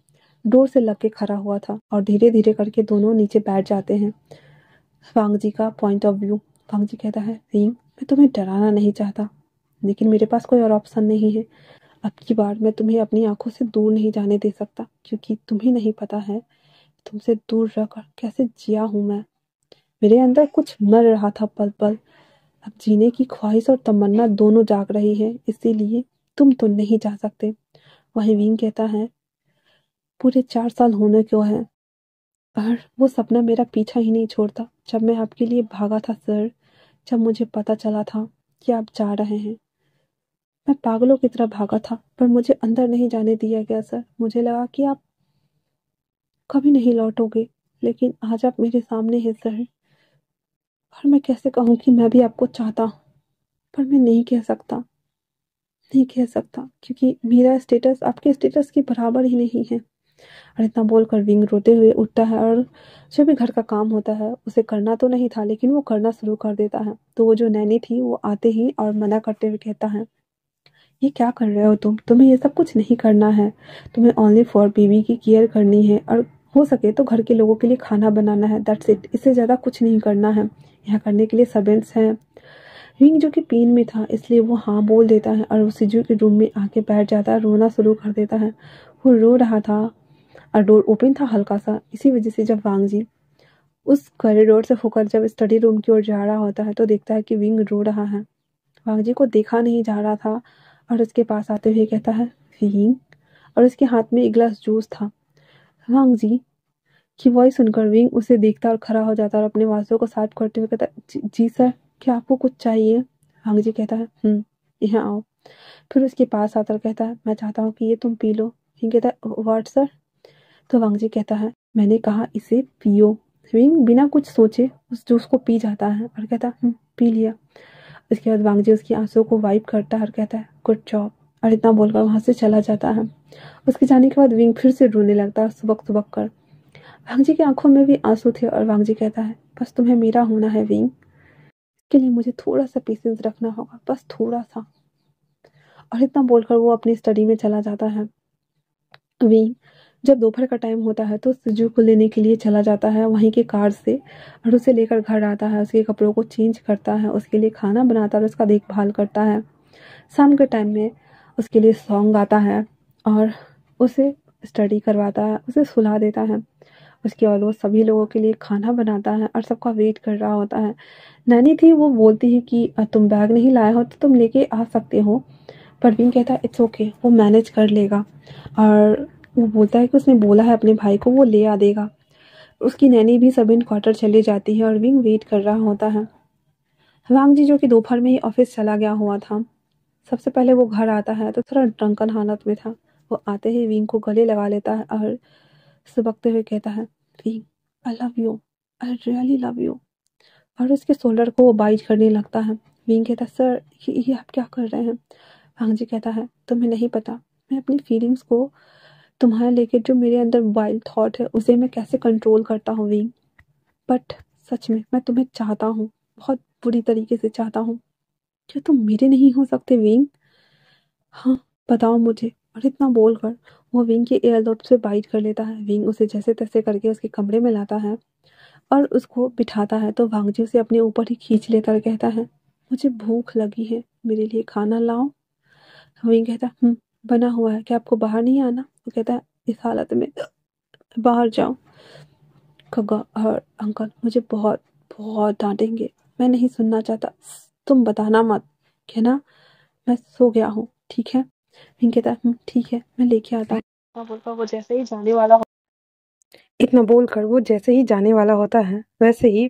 Speaker 1: डोर से लग के खड़ा हुआ था और धीरे धीरे करके दोनों नीचे बैठ जाते हैं। वांग जी का पॉइंट ऑफ व्यू। वांग जी कहता है, विंग, मैं तुम्हें डराना नहीं चाहता, लेकिन मेरे पास कोई और ऑप्शन नहीं है। अब की बार मैं तुम्हें अपनी आंखों से दूर नहीं जाने दे सकता, क्योंकि तुम्हें नहीं पता है तुमसे दूर रहकर कैसे जिया हूं मैं। मेरे अंदर कुछ मर रहा था पल पल, अब जीने की ख्वाहिश और तमन्ना दोनों जाग रही है, इसीलिए तुम तो नहीं जा सकते। वहीं विंग कहता है, पूरे 4 साल होने को है और वो सपना मेरा पीछा ही नहीं छोड़ता। जब मैं आपके लिए भागा था सर, जब मुझे पता चला था कि आप जा रहे हैं, मैं पागलों की तरह भागा था, पर मुझे अंदर नहीं जाने दिया गया सर। मुझे लगा कि आप कभी नहीं लौटोगे, लेकिन आज आप मेरे सामने हैं सर। और मैं कैसे कहूँ कि मैं भी आपको चाहता हूँ, पर मैं नहीं कह सकता, नहीं कह सकता, क्योंकि मेरा स्टेटस आपके स्टेटस के बराबर ही नहीं है। और इतना बोलकर विंग रोते हुए उठता है और जो भी घर का काम होता है उसे करना तो नहीं था लेकिन वो करना शुरू कर देता है। तो वो जो नैनी थी वो आते ही और मना करते हुए कहता है, ये क्या कर रहे हो तुम? तुम्हें ये सब कुछ नहीं करना है। तुम्हें ओनली फॉर बीवी की केयर करनी है और हो सके तो घर के लोगों के लिए खाना बनाना है, दैट्स इट। इससे ज़्यादा कुछ नहीं करना है। यहाँ करने के लिए सर्वेंट्स हैं। विंग जो कि पेन में था इसलिए वो हाँ बोल देता है और वो सिजू के रूम में आके बैठ जाता है, रोना शुरू कर देता है। वो रो रहा था और डोर ओपन था हल्का सा, इसी वजह से जब वांग जी उस कॉरिडोर से होकर जब स्टडी रूम की ओर जा रहा होता है तो देखता है कि विंग रो रहा है। वांग जी को देखा नहीं जा रहा था और उसके पास आते हुए कहता है, विंग। और उसके हाथ में एक गिलास जूस था। वांग जी की वॉइस सुनकर विंग उसे देखता और खड़ा हो जाता और अपने वासों को साफ करते हुए कहता है, जी सर, क्या आपको कुछ चाहिए? वांग जी कहता है, यहाँ आओ। फिर उसके पास आकर कहता है, मैं चाहता हूँ कि ये तुम पी लो। विंग कहता है, व्हाट सर? तो वांग जी कहता है, मैंने कहा इसे पियो। विंग बिना कुछ सोचे उस जूस को पी जाता है और कहता है पी लिया। उसके बाद वांगजी उसकी आंसुओं को वाइप करता है और कहता है गुड जॉब, और इतना बोलकर वहाँ से चला जाता है। उसके जाने के बाद विंग फिर से रोने लगता है सुबक सुबक कर। वांगजी की आंखों में भी आंसू थे और वांगजी कहता है बस तुम्हें मेरा होना है विंग, के लिए मुझे थोड़ा सा पेशेंस रखना होगा, बस थोड़ा सा। और इतना बोलकर वो अपनी स्टडी में चला जाता है। विंग जब दोपहर का टाइम होता है तो सिजू को लेने के लिए चला जाता है वहीं के कार से, और उसे लेकर घर आता है, उसके कपड़ों को चेंज करता है, उसके लिए खाना बनाता है और उसका देखभाल करता है। शाम के टाइम में उसके लिए सॉन्ग गाता है और उसे स्टडी करवाता है, उसे सुला देता है। उसके बाद वो सभी लोगों के लिए खाना बनाता है और सबका वेट कर रहा होता है। नैनी थी, वो बोलती है कि तुम बैग नहीं लाए हो तो तुम लेके आ सकते हो, पर विंग कहता है इट्स ओके, वो मैनेज कर लेगा। और वो बोलता है कि उसने बोला है अपने भाई को वो ले आ देगा। उसकी नैनी भी सब इन क्वार्टर चली जाती है और विंग वेट कर रहा होता है। वांगजी जो कि दोपहर में ही ऑफिस चला गया हुआ था, सबसे पहले वो घर आता है तो थोड़ा ड्रंकन हालत में था। वो आते ही विंग को गले लगा लेता है और सुबकते हुए कहता है wing I love you, I really love you, और उसके शोल्डर को वो बाइट करने लगता है। विंग कहता है सर ये आप क्या कर रहे हैं। वांगजी कहता है तुम्हें नहीं पता मैं अपनी फीलिंग्स को तुम्हारे लेके जो मेरे अंदर वाइल्ड थॉट है उसे मैं कैसे कंट्रोल करता हूँ विंग, बट सच में मैं तुम्हें चाहता हूँ, बहुत बुरी तरीके से चाहता हूँ। क्या तुम मेरे नहीं हो सकते विंग? हाँ बताओ मुझे। और इतना बोलकर वो विंग के एयरलोब से बाइट कर लेता है। विंग उसे जैसे तैसे करके उसके कमरे में लाता है और उसको बिठाता है तो वांगजी उसे अपने ऊपर ही खींच लेता और कहता है मुझे भूख लगी है, मेरे लिए खाना लाओ। विंग कहता है बना हुआ है, क्या आपको बाहर नहीं आना? वो कहता है इस हालत में बाहर जाओ। खग्गा और अंकल मुझे बहुत बहुत डांटेंगे, मैं नहीं सुनना चाहता, तुम बताना मत, कहना मैं सो गया हूँ, ठीक है? विंग कहता है ठीक है मैं लेके आता हूँ। वो जैसे ही जाने वाला हो, इतना बोलकर वो जैसे ही जाने वाला होता है वैसे ही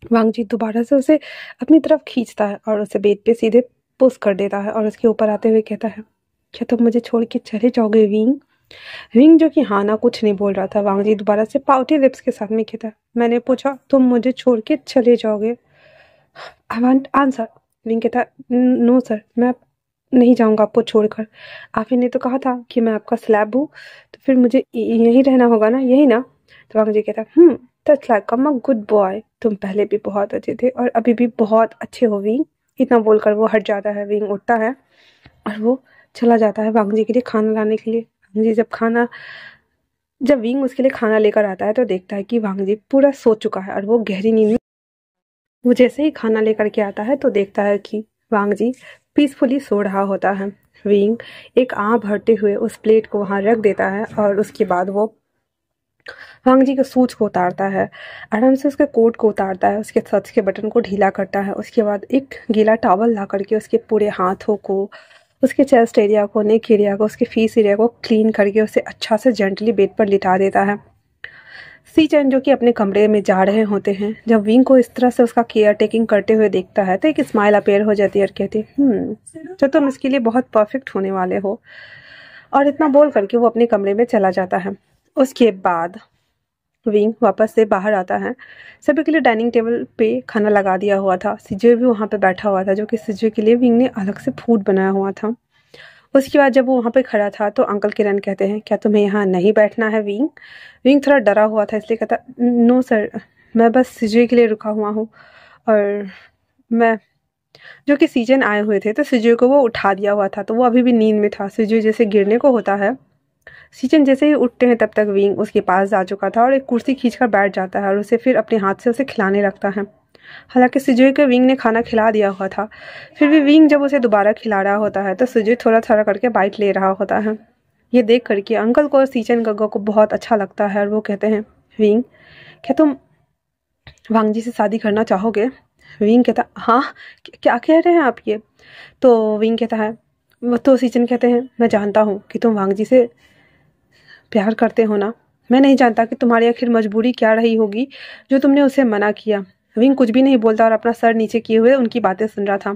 Speaker 1: वांगजी दोबारा से उसे अपनी तरफ खींचता है और उसे बेड पे सीधे पुश कर देता है और उसके ऊपर आते हुए कहता है क्या तुम मुझे छोड़ के चले जाओगे विंग? विंग जो कि हाँ ना कुछ नहीं बोल रहा था, वांगजी दोबारा से पाउटी लिप्स के साथ में कहता है मैंने पूछा तुम मुझे छोड़ के चले जाओगे? I want answer. विंग कहता नो सर, मैं नहीं जाऊंगा आपको छोड़कर, आप ही ने तो कहा था कि मैं आपका स्लैब हूँ, तो फिर मुझे यहीं रहना होगा ना, यही ना? तो वांगजी कहता that's like a good boy, तुम पहले भी बहुत अच्छे थे और अभी भी बहुत अच्छे हो विंग। इतना बोलकर वो हट जाता है। विंग उठता है और वो चला जाता है वांगजी के लिए खाना लाने के लिए। वांगजी जब विंग उसके लिए खाना लेकर आता है तो देखता है कि वांगजी पूरा सो चुका है और वो गहरी नींद में। वो जैसे ही खाना लेकर के आता है तो देखता है कि वांगजी पीसफुली सो रहा होता है। विंग एक आँख भरते हुए उस प्लेट को वहाँ रख देता है और उसके बाद वो वांगजी के सूट को उतारता है, आराम से उसके कोट को उतारता है, उसके शर्ट के बटन को ढीला करता है। उसके बाद एक गीला टॉवल ला करके उसके पूरे हाथों को, उसके चेस्ट एरिया को, नेक एरिया को, उसके फेस एरिया को क्लीन करके उसे अच्छा से जेंटली बेड पर लिटा देता है। सी चैन जो कि अपने कमरे में जा रहे होते हैं, जब विंग को इस तरह से उसका केयर टेकिंग करते हुए देखता है तो एक स्माइल अपेयर हो जाती है और कहती है तो तुम इसके लिए बहुत परफेक्ट होने वाले हो। और इतना बोल करके वो अपने कमरे में चला जाता है। उसके बाद विंग वापस से बाहर आता है। सभी के लिए डाइनिंग टेबल पे खाना लगा दिया हुआ था। सिजुए भी वहाँ पे बैठा हुआ था, जो कि सिजुए के लिए विंग ने अलग से फूड बनाया हुआ था। उसके बाद जब वो वहाँ पे खड़ा था तो अंकल किरण कहते हैं क्या तुम्हें यहाँ नहीं बैठना है विंग? विंग थोड़ा डरा हुआ था इसलिए कहता नो सर, मैं बस सिजुए के लिए रुका हुआ हूँ। और मैं जो कि सीजन आए हुए थे तो सिजुए को वो उठा दिया हुआ था, तो वो अभी भी नींद में था। सिजुए जैसे गिरने को होता है, सीजन जैसे ही उठते हैं तब तक विंग उसके पास जा चुका था और एक कुर्सी खींचकर बैठ जाता है और उसे फिर अपने हाथ से उसे खिलाने लगता है। हालांकि सिजुए को विंग ने खाना खिला दिया हुआ था, फिर भी विंग जब उसे दोबारा खिला रहा होता है तो सिजुए थोड़ा थोड़ा करके बाइट ले रहा होता है। ये देख करके अंकल को और सीचन गग्गा को बहुत अच्छा लगता है और वो कहते हैं विंग क्या तुम वांगजी से शादी करना चाहोगे? विंग कहता हाँ, क्या कह रहे हैं आप ये? तो विंग कहता है वो तो सीचन कहते हैं मैं जानता हूँ कि तुम वांगजी से प्यार करते हो ना, मैं नहीं जानता कि तुम्हारी आखिर मजबूरी क्या रही होगी जो तुमने उसे मना किया। विंग कुछ भी नहीं बोलता और अपना सर नीचे किए हुए उनकी बातें सुन रहा था।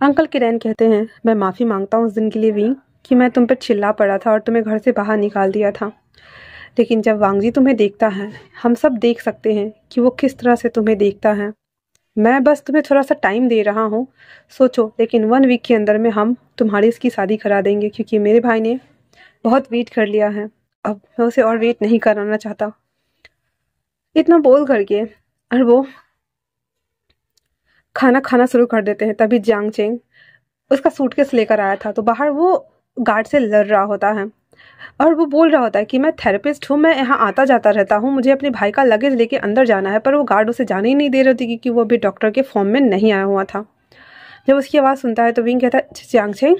Speaker 1: अंकल किरण कहते हैं मैं माफ़ी मांगता हूँ उस दिन के लिए विंग कि मैं तुम पर चिल्ला पड़ा था और तुम्हें घर से बाहर निकाल दिया था। लेकिन जब वांगजी तुम्हें देखता है, हम सब देख सकते हैं कि वो किस तरह से तुम्हें देखता है। मैं बस तुम्हें थोड़ा सा टाइम दे रहा हूँ, सोचो, लेकिन 1 वीक के अंदर में हम तुम्हारी इसकी शादी करा देंगे, क्योंकि मेरे भाई ने बहुत वेट कर लिया है, अब मैं उसे और वेट नहीं कराना चाहता। इतना बोल करके और वो खाना खाना शुरू कर देते हैं। तभी जियांग चेंग उसका सूटकेस लेकर आया था, तो बाहर वो गार्ड से लड़ रहा होता है और वो बोल रहा होता है कि मैं थेरेपिस्ट हूँ, मैं यहाँ आता जाता रहता हूँ, मुझे अपने भाई का लगेज लेके अंदर जाना है। पर वो गार्ड उसे जाने ही नहीं दे रही थी, क्योंकि वो अभी डॉक्टर के फॉर्म में नहीं आया हुआ था। जब उसकी आवाज़ सुनता है तो विंग कहता है जियांग चेंग,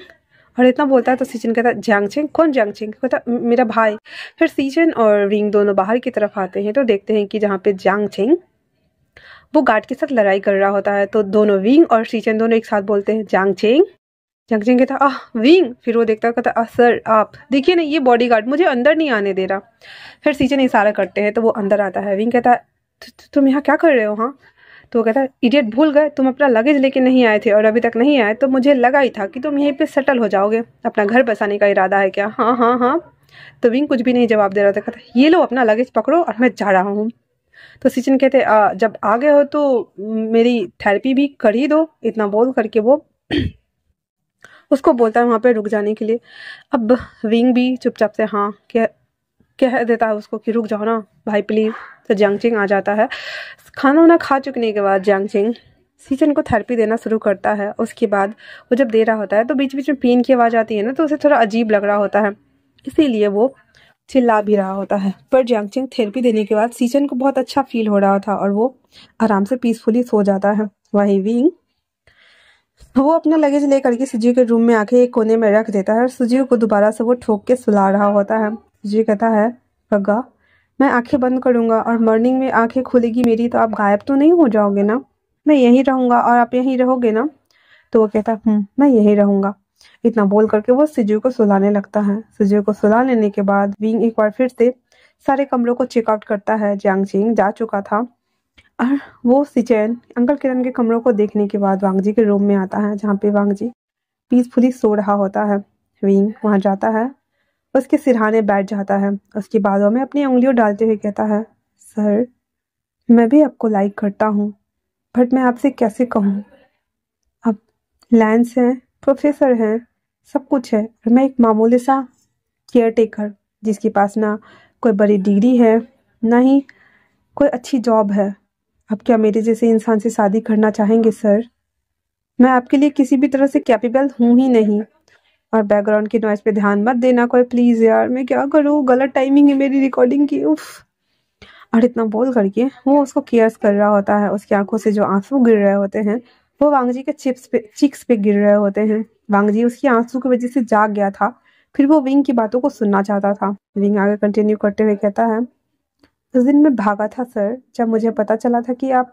Speaker 1: और इतना बोलता है तो सीजन कहता है जियांग चेंग? कौन जियांग चेंग? कहता मेरा भाई। फिर सीजन और विंग दोनों बाहर की तरफ आते हैं तो देखते हैं कि जहाँ पे जियांग चेंग वो गार्ड के साथ लड़ाई कर रहा होता है, तो दोनों विंग और सीजन दोनों एक साथ बोलते हैं जियांग चेंग। जियांग चेंग कहता आह विंग। फिर वो देखता कहता सर आप देखिए ना, ये बॉडीगार्ड मुझे अंदर नहीं आने दे रहा। फिर सीजन इशारा करते हैं तो वो अंदर आता है। विंग कहता है तुम यहाँ क्या कर रहे हो? हाँ। तो वो कहता है इडियट, भूल गए तुम अपना लगेज लेके नहीं आए थे और अभी तक नहीं आए, तो मुझे लगा ही था कि तुम यहीं पे सेटल हो जाओगे। अपना घर बसाने का इरादा है क्या? हाँ हाँ हाँ। तो विंग कुछ भी नहीं जवाब दे रहा था। कहता ये लो अपना लगेज पकड़ो और मैं जा रहा हूँ। तो सचिन कहते जब आ गए हो तो मेरी थेरेपी भी कर ही दो। इतना बोल करके वो उसको बोलता है वहाँ पे रुक जाने के लिए। अब विंग भी चुपचाप से हाँ कह देता है उसको कि रुक जाओ ना भाई प्लीज़। तो जियांग चेंग आ जाता है। खाना वाना खा चुकने के बाद जियांग चेंग सीजन को थेरेपी देना शुरू करता है। उसके बाद वो जब दे रहा होता है तो बीच बीच में पेन की आवाज़ आती है ना, तो उसे थोड़ा अजीब लग रहा होता है, इसीलिए वो चिल्ला भी रहा होता है। पर जियांग चेंग थेरेपी देने के बाद सीजन को बहुत अच्छा फील हो रहा था और वो आराम से पीसफुली सो जाता है। वहीं विंग वो अपना लगेज लेकर के सुजी के रूम में आके एक कोने में रख देता है और सुजी को दोबारा से वो ठोक के सुला रहा होता है। सुजी कहता है गग्गा, मैं आंखें बंद करूंगा और मॉर्निंग में आंखें खुलेगी मेरी तो आप गायब तो नहीं हो जाओगे ना? मैं यहीं रहूंगा और आप यहीं रहोगे ना? तो वो कहता मैं यहीं रहूंगा। इतना बोल करके वो सुजी को सुलाने लगता है। सुजी को सुला लेने के बाद विंग एक बार फिर से सारे कमरों को चेकआउट करता है। जियांग चेंग जा चुका था और वो सिचेन अंकल किरण के कमरों को देखने के बाद वांगजी के रूम में आता है, जहाँ पे वांगजी पीसफुली सो रहा होता है। विंग वहाँ जाता है, उसके सिरहाने बैठ जाता है, उसके बालों में अपनी उंगलियों डालते हुए कहता है सर मैं भी आपको लाइक करता हूँ, बट मैं आपसे कैसे कहूँ? अब लैंस है, प्रोफेसर है, सब कुछ है, और मैं एक मामूली सा केयर टेकर जिसके पास ना कोई बड़ी डिग्री है ना ही कोई अच्छी जॉब है। आप क्या मेरे जैसे इंसान से शादी करना चाहेंगे सर? मैं आपके लिए किसी भी तरह से कैपेबल हूँ ही नहीं। और बैकग्राउंड की नॉइज पे ध्यान मत देना कोई प्लीज यार, मैं क्या करूँ, गलत टाइमिंग है मेरी रिकॉर्डिंग की, उफ। और इतना बोल करके वो उसको केयर्स कर रहा होता है। उसकी आंखों से जो आंसू गिर रहे होते हैं वो वांगजी के चिक्स पे गिर रहे होते हैं। वांगजी उसकी आंसू की वजह से जाग गया था, फिर वो विंग की बातों को सुनना चाहता था। विंग आगे कंटिन्यू करते हुए कहता है उस दिन मैं भागा था सर, जब मुझे पता चला था कि आप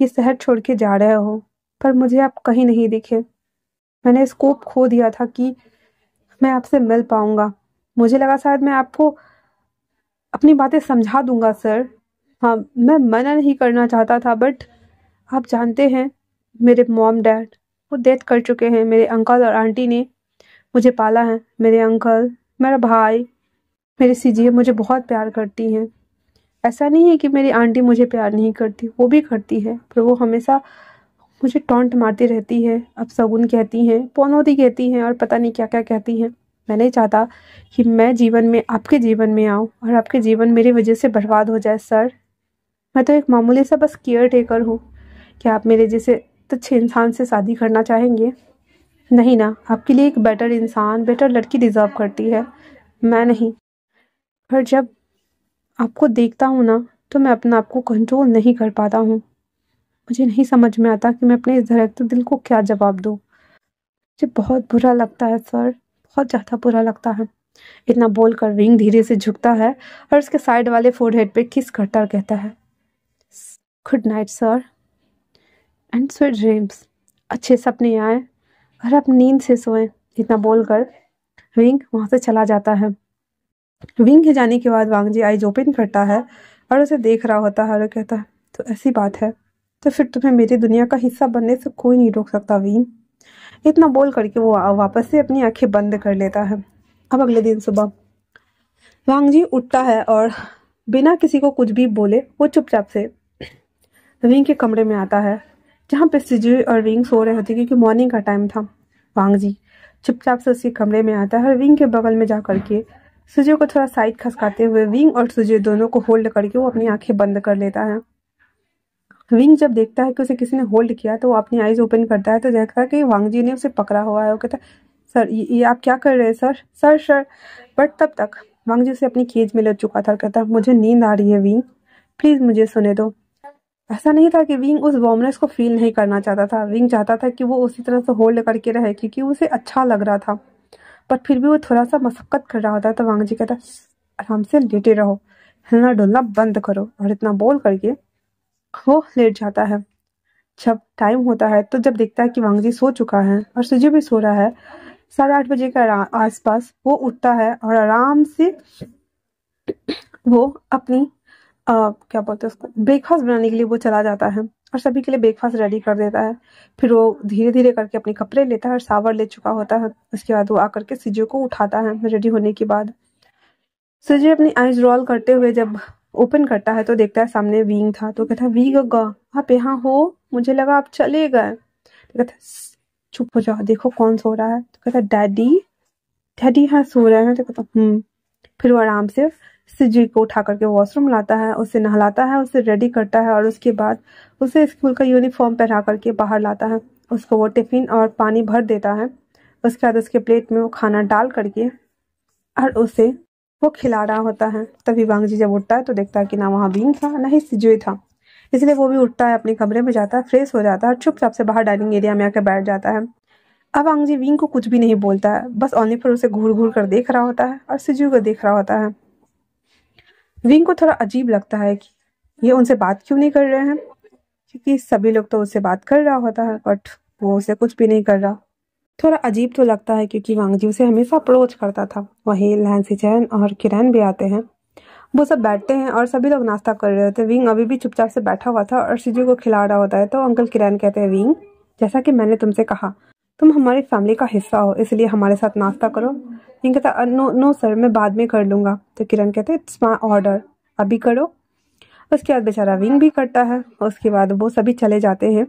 Speaker 1: ये शहर छोड़ के जा रहे हो, पर मुझे आप कहीं नहीं दिखे। मैंने स्कोप खो दिया था कि मैं आपसे मिल पाऊंगा। मुझे लगा शायद मैं आपको अपनी बातें समझा दूंगा सर। हाँ, मैं मना नहीं करना चाहता था, बट आप जानते हैं मेरे मॉम डैड वो डेथ कर चुके हैं। मेरे अंकल और आंटी ने मुझे पाला है। मेरे अंकल, मेरा भाई, मेरी सीजी मुझे बहुत प्यार करती हैं। ऐसा नहीं है कि मेरी आंटी मुझे प्यार नहीं करती, वो भी करती है, पर वो हमेशा मुझे टॉन्ट मारती रहती है, अपशगुन कहती हैं, पनौती कहती हैं और पता नहीं क्या क्या कहती हैं। मैं नहीं चाहता कि मैं जीवन में आपके जीवन में आऊँ और आपके जीवन मेरी वजह से बर्बाद हो जाए सर। मैं तो एक मामूली सा बस केयर टेकर हूँ। क्या आप मेरे जैसे तुच्छ इंसान से शादी करना चाहेंगे? नहीं ना, आपके लिए एक बेटर इंसान, बेटर लड़की डिजर्व करती है, मैं नहीं। पर जब आपको देखता हूँ ना तो मैं अपना आप को कंट्रोल नहीं कर पाता हूँ। मुझे नहीं समझ में आता कि मैं अपने इस धड़कते दिल को क्या जवाब दूँ। मुझे बहुत बुरा लगता है सर, बहुत ज़्यादा बुरा लगता है। इतना बोलकर विंग धीरे से झुकता है और उसके साइड वाले फोरहेड पे किस करता कहता है good night sir and sweet dreams. अच्छे सपने आए और आप नींद से सोएं। इतना बोलकर विंग वहाँ से चला जाता है। विंग के जाने के बाद वांगजी आईज ओपन करता है और उसे देख रहा होता है और कहता है तो ऐसी बात है, तो फिर तुम्हें मेरी दुनिया का हिस्सा बनने से कोई नहीं रोक सकता विंग। इतना बोल करके वो वापस से अपनी आंखें बंद कर लेता है। अब अगले दिन सुबह वांग जी उठता है और बिना किसी को कुछ भी बोले वो चुपचाप से विंग के कमरे में आता है, जहाँ पे सिजुई और विंग सो रहे होते क्योंकि मॉर्निंग का टाइम था। वांग जी चुपचाप से उसके कमरे में आता है और विंग के बगल में जा करके सिजुई को थोड़ा साइड खसकाते हुए विंग और सिजुई दोनों को होल्ड करके वो अपनी आंखें बंद कर लेता है। विंग जब देखता है कि उसे किसी ने होल्ड किया तो वो अपनी आईज ओपन करता है तो देखता है कि वांग जी ने उसे पकड़ा हुआ है। वो कहता है, सर ये आप क्या कर रहे हैं सर, सर सर। बट तब तक वांग जी उसे अपनी केज में ले चुका था और कहता है, मुझे नींद आ रही है विंग, प्लीज मुझे सोने दो। ऐसा नहीं था कि विंग उस वार्मनेस को फील नहीं करना चाहता था। विंग चाहता था कि वो उसी तरह से होल्ड करके रहे क्योंकि उसे अच्छा लग रहा था, बट फिर भी वो थोड़ा सा मशक्कत कर रहा होता। तो वांग जी कहता, आराम से लेटे रहो, हिलना डुलना बंद करो। और इतना बोल करके वो लेट जाता है। जब टाइम होता है तो जब देखता है कि वांग जी सो चुका है और सुजू भी सो रहा है, 8:30 बजे के आसपास वो उठता है और आराम से वो अपनी क्या बोलते हैं उसको, ब्रेकफास्ट बनाने के लिए वो चला जाता है और सभी के लिए ब्रेकफास्ट रेडी कर देता है। फिर वो धीरे धीरे करके अपने कपड़े लेता है और शावर ले चुका होता है। उसके बाद वो आकर के सिजू को उठाता है रेडी होने के बाद। सिजू अपनी आईज रोल करते हुए जब ओपन करता है तो देखता है सामने विंग था। तो कहता है, विंग आप यहाँ हो, मुझे लगा आप चले गए। तो कहता है, चुप हो जाओ, देखो कौन सो रहा है। तो कहता है, डैडी डैडी हाँ सो रहे हैं। तो कहता फिर वो आराम से सिजू को उठा करके वॉशरूम लाता है, उसे नहलाता है, उसे रेडी करता है और उसके बाद उसे स्कूल का यूनिफॉर्म पहना करके बाहर लाता है। उसको वो टिफिन और पानी भर देता है। उसके बाद उसके प्लेट में वो खाना डाल करके और उसे वो खिला रहा होता है। तभी वांग जी जब उठता है तो देखता है कि ना वहाँ विंग था ना ही सिजुई था। इसलिए वो भी उठता है, अपने कमरे में जाता है, फ्रेश हो जाता है और चुपचाप से बाहर डाइनिंग एरिया में आकर बैठ जाता है। अब वांग जी विंग को कुछ भी नहीं बोलता है, बस ओनली पर उसे घूर घूर कर देख रहा होता है और सिजुई को देख रहा होता है। विंग को थोड़ा अजीब लगता है कि ये उनसे बात क्यों नहीं कर रहे हैं, क्योंकि सभी लोग तो उससे बात कर रहा होता है बट वो उसे कुछ भी नहीं कर रहा। थोड़ा अजीब तो लगता है क्योंकि वांग जी उसे हमेशा अप्रोच करता था। वहीं लैंसी चैन और किरण भी आते हैं। वो सब बैठते हैं और सभी लोग नाश्ता कर रहे होते हैं। विंग अभी भी चुपचाप से बैठा हुआ था और सिजू को खिला रहा होता है। तो अंकल किरण कहते हैं, विंग जैसा कि मैंने तुमसे कहा, तुम हमारी फैमिली का हिस्सा हो, इसलिए हमारे साथ नाश्ता करो। विंग कहता, नो नो सर, मैं बाद में कर लूंगा। तो किरण कहते, इट्स माई ऑर्डर, अभी करो। उसके बाद बेचारा विंग भी करता है। उसके बाद वो सभी चले जाते हैं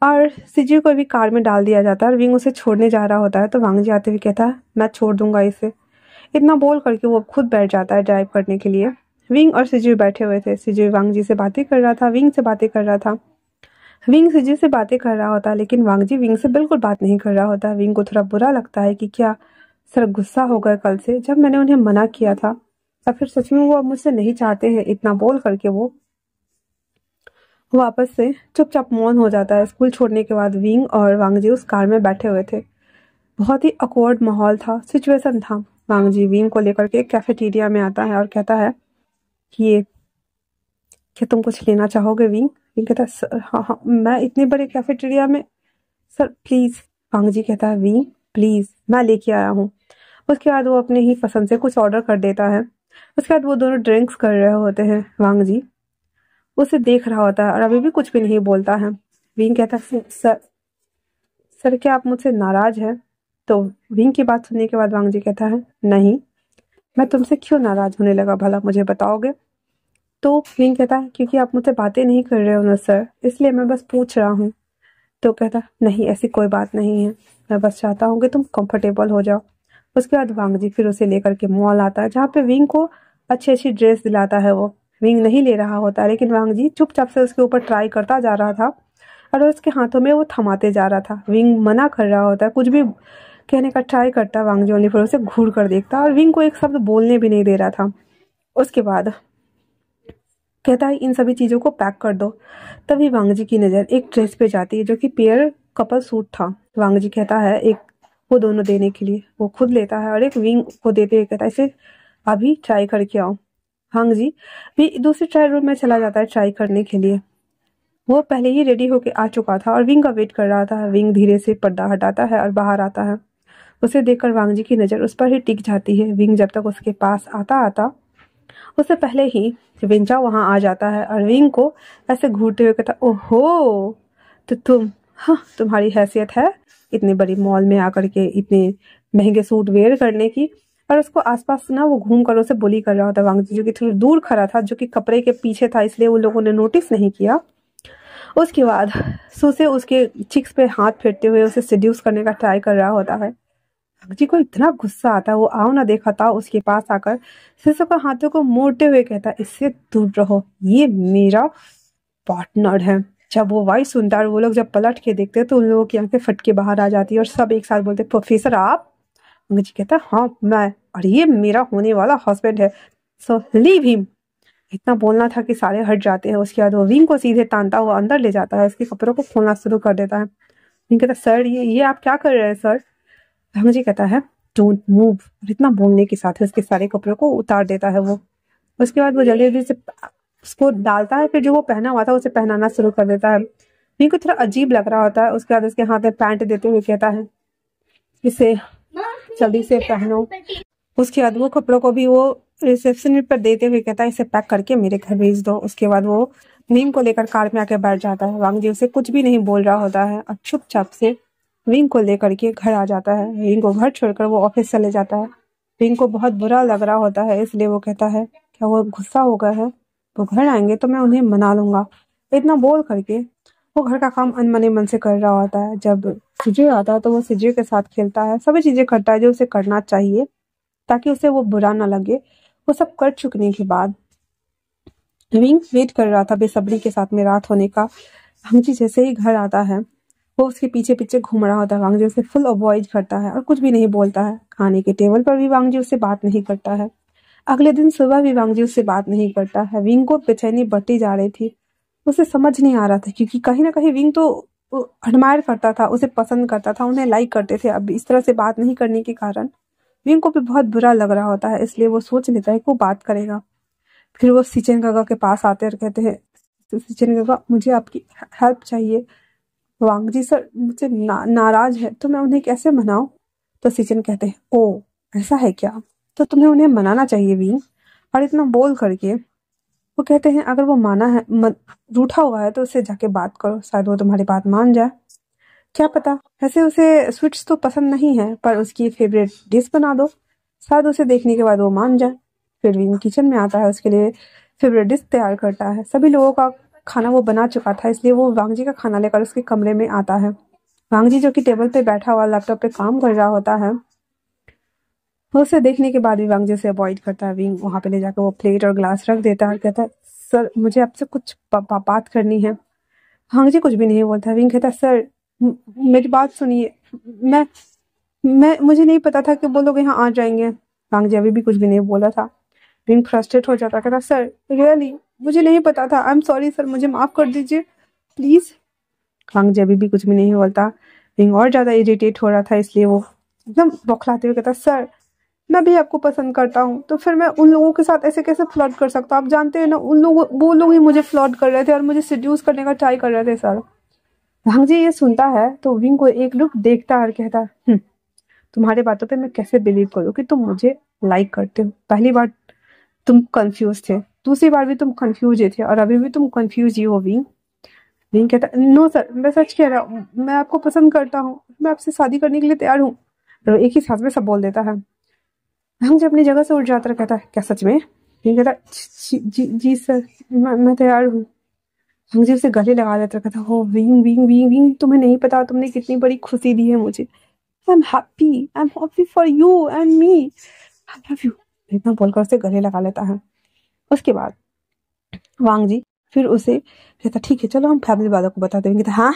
Speaker 1: और सिजू को भी कार में डाल दिया जाता है और विंग उसे छोड़ने जा रहा होता है। तो वांग जी आते हुए कहता है, मैं छोड़ दूंगा इसे। इतना बोल करके वो खुद बैठ जाता है ड्राइव करने के लिए। विंग और सिजू बैठे हुए थे। सिजू वांग जी से बातें कर रहा था, विंग से बातें कर रहा था। विंग सिजू से बातें कर रहा होता है लेकिन वांग जी विंग से बिल्कुल बात नहीं कर रहा होता। विंग को थोड़ा बुरा लगता है कि क्या सर गुस्सा हो गए कल से जब मैंने उन्हें मना किया था, या फिर सच में वो अब मुझसे नहीं चाहते हैं। इतना बोल करके वो वापस से चुपचाप मौन हो जाता है। स्कूल छोड़ने के बाद विंग और वांग जी उस कार में बैठे हुए थे। बहुत ही अकवर्ड माहौल था, सिचुएशन था। वांग जी विंग को लेकर के कैफेटेरिया में आता है और कहता है कि ये क्या तुम कुछ लेना चाहोगे विंग? विंग कहता है, सर हाँ हाँ, मैं इतने बड़े कैफेटेरिया में, सर प्लीज। वांग जी कहता है, विंग प्लीज, मैं लेके आया हूँ। उसके बाद वो अपने ही पसंद से कुछ ऑर्डर कर देता है। उसके बाद वो दोनों ड्रिंक्स कर रहे होते हैं। वांग जी उसे देख रहा होता है और अभी भी कुछ भी नहीं बोलता है। विंग कहता है, सर सर क्या आप मुझसे नाराज हैं? तो विंग की बात सुनने के बाद वांग जी कहता है, नहीं, मैं तुमसे क्यों नाराज होने लगा भला, मुझे बताओगे? तो विंग कहता है, क्योंकि आप मुझसे बातें नहीं कर रहे हो ना सर, इसलिए मैं बस पूछ रहा हूँ। तो कहता, नहीं ऐसी कोई बात नहीं है, मैं बस चाहता हूँ कि तुम कंफर्टेबल हो जाओ। उसके बाद वांग जी फिर उसे लेकर के मॉल आता है जहाँ पे विंग को अच्छी अच्छी ड्रेस दिलाता है। वो विंग नहीं ले रहा होता लेकिन वांग जी चुपचाप से उसके ऊपर ट्राई करता जा रहा था और उसके हाथों में वो थमाते जा रहा था। विंग मना कर रहा होता है, कुछ भी कहने का ट्राई करता है। वांग जी ओनली फिर उसे घूर कर देखता और विंग को एक शब्द बोलने भी नहीं दे रहा था। उसके बाद कहता है, इन सभी चीज़ों को पैक कर दो। तभी वांग जी की नज़र एक ड्रेस पे जाती है जो कि पेयर कपल सूट था। वांग जी कहता है एक वो दोनों देने के लिए, वो खुद लेता है और एक विंग को देते हुए कहता है, इसे अभी ट्राई करके आओ। वांग जी भी दूसरे ट्रायल रूम में चला जाता है ट्राई करने के लिए। वो पहले ही रेडी होके आ चुका था और विंग का वेट कर रहा था। विंग धीरे से पर्दा हटाता है और बाहर आता है। उसे देखकर वांग जी की नज़र उस पर ही टिक जाती है। विंग जब तक उसके पास आता आता उससे पहले ही विंचा वहां आ जाता है और विंग को ऐसे घूरते हुए कहता, ओहो तो तुम, हाँ तुम्हारी हैसियत है इतनी बड़ी मॉल में आकर के इतने महंगे सूट वेयर करने की, और उसको आसपास ना वो घूम कर उसे बुली कर रहा होता है वांग जी, जो कि थोड़ी दूर खड़ा था, जो कि कपड़े के पीछे था, इसलिए वो लोगों ने नोटिस नहीं किया। उसके बाद सुसे उसके चिक्स पे हाथ फेरते हुए उसे सेड्यूस करने का ट्राई कर रहा होता है। वांग जी को इतना गुस्सा आता है, वो आओ ना देखा था उसके पास आकर सुसे को हाथों को मोड़ते हुए कहता है, इससे दूर रहो, ये मेरा पार्टनर है। जब वो वॉइस सुनता है और वो लोग जब पलट के देखते हैं तो उन लोगों की आंखें फट के बाहर आ जाती है और सब एक साथ बोलते, प्रोफेसर आप? अंग्रेजी कहता है, हाँ मैं, और ये मेरा होने वाला हस्बैंड है, सो लीव हिम। इतना बोलना था कि सारे हट जाते हैं। उसके बाद वो विंग को सीधे तानता हुआ अंदर ले जाता है, उसके कपड़ों को खोलना शुरू कर देता है। विंग कहता है, सर ये आप क्या कर रहे हैं सर? अंग्रेजी कहता है, डोंट मूव, और इतना बोलने के साथ ही उसके सारे कपड़ों को उतार देता है वो। उसके बाद वो जल्दी जल्दी से उसको डालता है, फिर जो वो पहना हुआ था उसे पहनाना शुरू कर देता है। विंग को थोड़ा अजीब लग रहा होता है। उसके बाद उसके हाथ में पैंट देते हुए कहता है, इसे जल्दी से पहनो। उसके बाद वो कपड़ों को भी वो रिसेप्शन पर देते हुए कहता है, इसे पैक करके मेरे घर भेज दो। उसके बाद वो विंग को लेकर कार में आके बैठ जाता है। वांग जी उसे कुछ भी नहीं बोल रहा होता है और चुपचाप से विंग को लेकर के घर आ जाता है। विंग को घर छोड़कर वो ऑफिस चले जाता है। विंग को बहुत बुरा लग रहा होता है, इसलिए वो कहता है क्या वो गुस्सा हो गया है, वो घर आएंगे तो मैं उन्हें मना लूंगा। इतना बोल करके वो घर का काम अनमने मन से कर रहा होता है। जब सिजु आता है तो वो सिजु के साथ खेलता है, सभी चीजें करता है जो उसे करना चाहिए ताकि उसे वो बुरा ना लगे। वो सब कर चुकने के बाद विंग वेट कर रहा था बेसब्री के साथ में रात होने का। वांग जी जैसे ही घर आता है वो उसके पीछे पीछे घूम रहा होता है। वांग जी उसे फुल अवॉइड करता है और कुछ भी नहीं बोलता है। खाने के टेबल पर भी वांग जी उससे बात नहीं करता है। अगले दिन सुबह भी वांग जी उससे बात नहीं करता है। विंग को बेचैनी बढ़ती जा रही थी, उसे समझ नहीं आ रहा था, क्योंकि कहीं ना कहीं विंग तो एडमायर करता था, उसे पसंद करता था, उन्हें लाइक करते थे। अब इस तरह से बात नहीं करने के कारण विंग को भी बहुत बुरा लग रहा होता है, इसलिए वो सोच लेता है कि वो बात करेगा। फिर वो सिचेन गागा के पास आते और कहते हैं, सिचेन गागा मुझे आपकी हेल्प चाहिए। वांग जी सर मुझसे नाराज है तो मैं उन्हें कैसे मनाऊं? तो सिचेन कहते हैं, ओ ऐसा है क्या, तो तुम्हें उन्हें मनाना चाहिए विंग। और इतना बोल करके वो कहते हैं, अगर वो माना है रूठा हुआ है तो उससे जाके बात करो, शायद वो तुम्हारी बात मान जाए। क्या पता, वैसे उसे स्वीट्स तो पसंद नहीं है पर उसकी फेवरेट डिश बना दो, शायद उसे देखने के बाद वो मान जाए। फिर विंग किचन में आता है, उसके लिए फेवरेट डिश तैयार करता है। सभी लोगों का खाना वो बना चुका था, इसलिए वो वांग जी का खाना लेकर उसके कमरे में आता है। वांग जी जो कि टेबल पे बैठा हुआ लैपटॉप पे काम कर रहा होता है, उसे देखने के बाद भी वांग जी उसे अवॉइड करता है। विंग वहां पे ले जाकर वो प्लेट और ग्लास रख देता है और कहता है, सर मुझे आपसे कुछ बात करनी है। वांग जी कुछ भी नहीं बोलता। विंग कहता है, सर मेरी बात सुनिए, मैं मुझे नहीं पता था कि वो लोग यहाँ आ जाएंगे। वांग जी अभी भी कुछ भी नहीं बोला था। विंग फ्रस्ट्रेट हो जाता, कहता, सर रियली मुझे नहीं पता था, आई एम सॉरी सर, मुझे माफ कर दीजिए प्लीज। वांग जी अभी भी कुछ भी नहीं बोलता। विंग और ज्यादा इरिटेट हो रहा था, इसलिए वो एकदम बौखलाते हुए कहता, सर मैं भी आपको पसंद करता हूँ, तो फिर मैं उन लोगों के साथ ऐसे कैसे फ्लर्ट कर सकता हूँ? आप जानते हैं ना, वो लोग ही मुझे फ्लर्ट कर रहे थे और मुझे सिड्यूस करने का ट्राई कर रहे थे सर। वांग जी ये सुनता है तो विंग को एक लुक देखता है और कहता है, तुम्हारे बातों पे मैं कैसे बिलीव करूँ कि तुम मुझे लाइक करते हो? पहली बार तुम कंफ्यूज थे, दूसरी बार भी तुम कंफ्यूज ही थे और अभी भी तुम कंफ्यूज ही हो विंग। विंग कहता, नो सर मैं सच कह रहा हूँ, मैं आपको पसंद करता हूँ, मैं आपसे शादी करने के लिए तैयार हूँ। और एक ही सांस में सब बोल देता है। हम जब अपनी जगह से उठ जाता कहता है, क्या सच में? विंग कहता, जी सर मैं तैयार हूँ। हम जी उसे गले लगा लेता कहता, हो विंग विंग विंग विंग, तुम्हें नहीं पता तुमने कितनी बड़ी खुशी दी है मुझे। I am happy for you and me, I love you. इतना बोलकर उसे गले लगा लेता है। उसके बाद वांग जी फिर उसे कहता, ठीक है चलो हम फैमिली वालों को बताते हैं। कहता, हाँ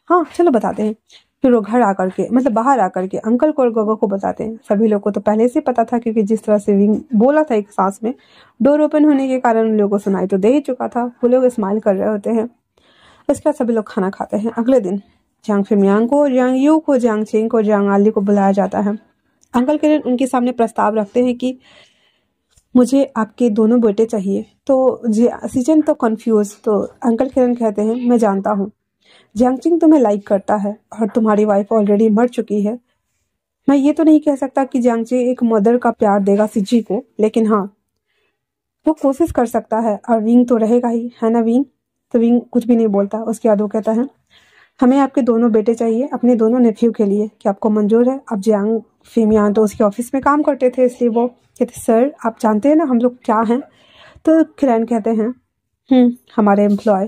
Speaker 1: हाँ चलो बताते हैं। फिर वो घर आकर के मतलब बाहर आकर के अंकल को और गोगो को बताते हैं। सभी लोगों को तो पहले से पता था, क्योंकि जिस तरह से विंग बोला था एक सांस में, डोर ओपन होने के कारण उन लोगों को सुनाई तो दे ही चुका था। वो लोग स्माइल कर रहे होते हैं। उसके बाद सभी लोग खाना खाते हैं। अगले दिन जियांग फिमियांग को, जियांग यू को, जियांग चेंग को, जियांग आली को बुलाया जाता है। अंकल किरण उनके सामने प्रस्ताव रखते हैं कि मुझे आपके दोनों बेटे चाहिए। तो सीजन तो कंफ्यूज, तो अंकल किरण कहते हैं, मैं जानता हूँ जियांगचिंग तुम्हें लाइक करता है और तुम्हारी वाइफ ऑलरेडी मर चुकी है। मैं ये तो नहीं कह सकता कि जियांगचिंग एक मदर का प्यार देगा सिजी को, लेकिन हाँ वो कोशिश कर सकता है। और विंग तो रहेगा ही, है ना विंग? तो विंग कुछ भी नहीं बोलता। उसके बाद वो कहता है, हमें आपके दोनों बेटे चाहिए अपने दोनों नेफ्यू के लिए, क्या आपको मंजूर है? अब जियांग फेमियान तो उसके ऑफिस में काम करते थे, इसलिए वो कहते सर आप जानते हैं ना हम लोग क्या हैं? तो किरण कहते हैं हमारे एम्प्लॉय,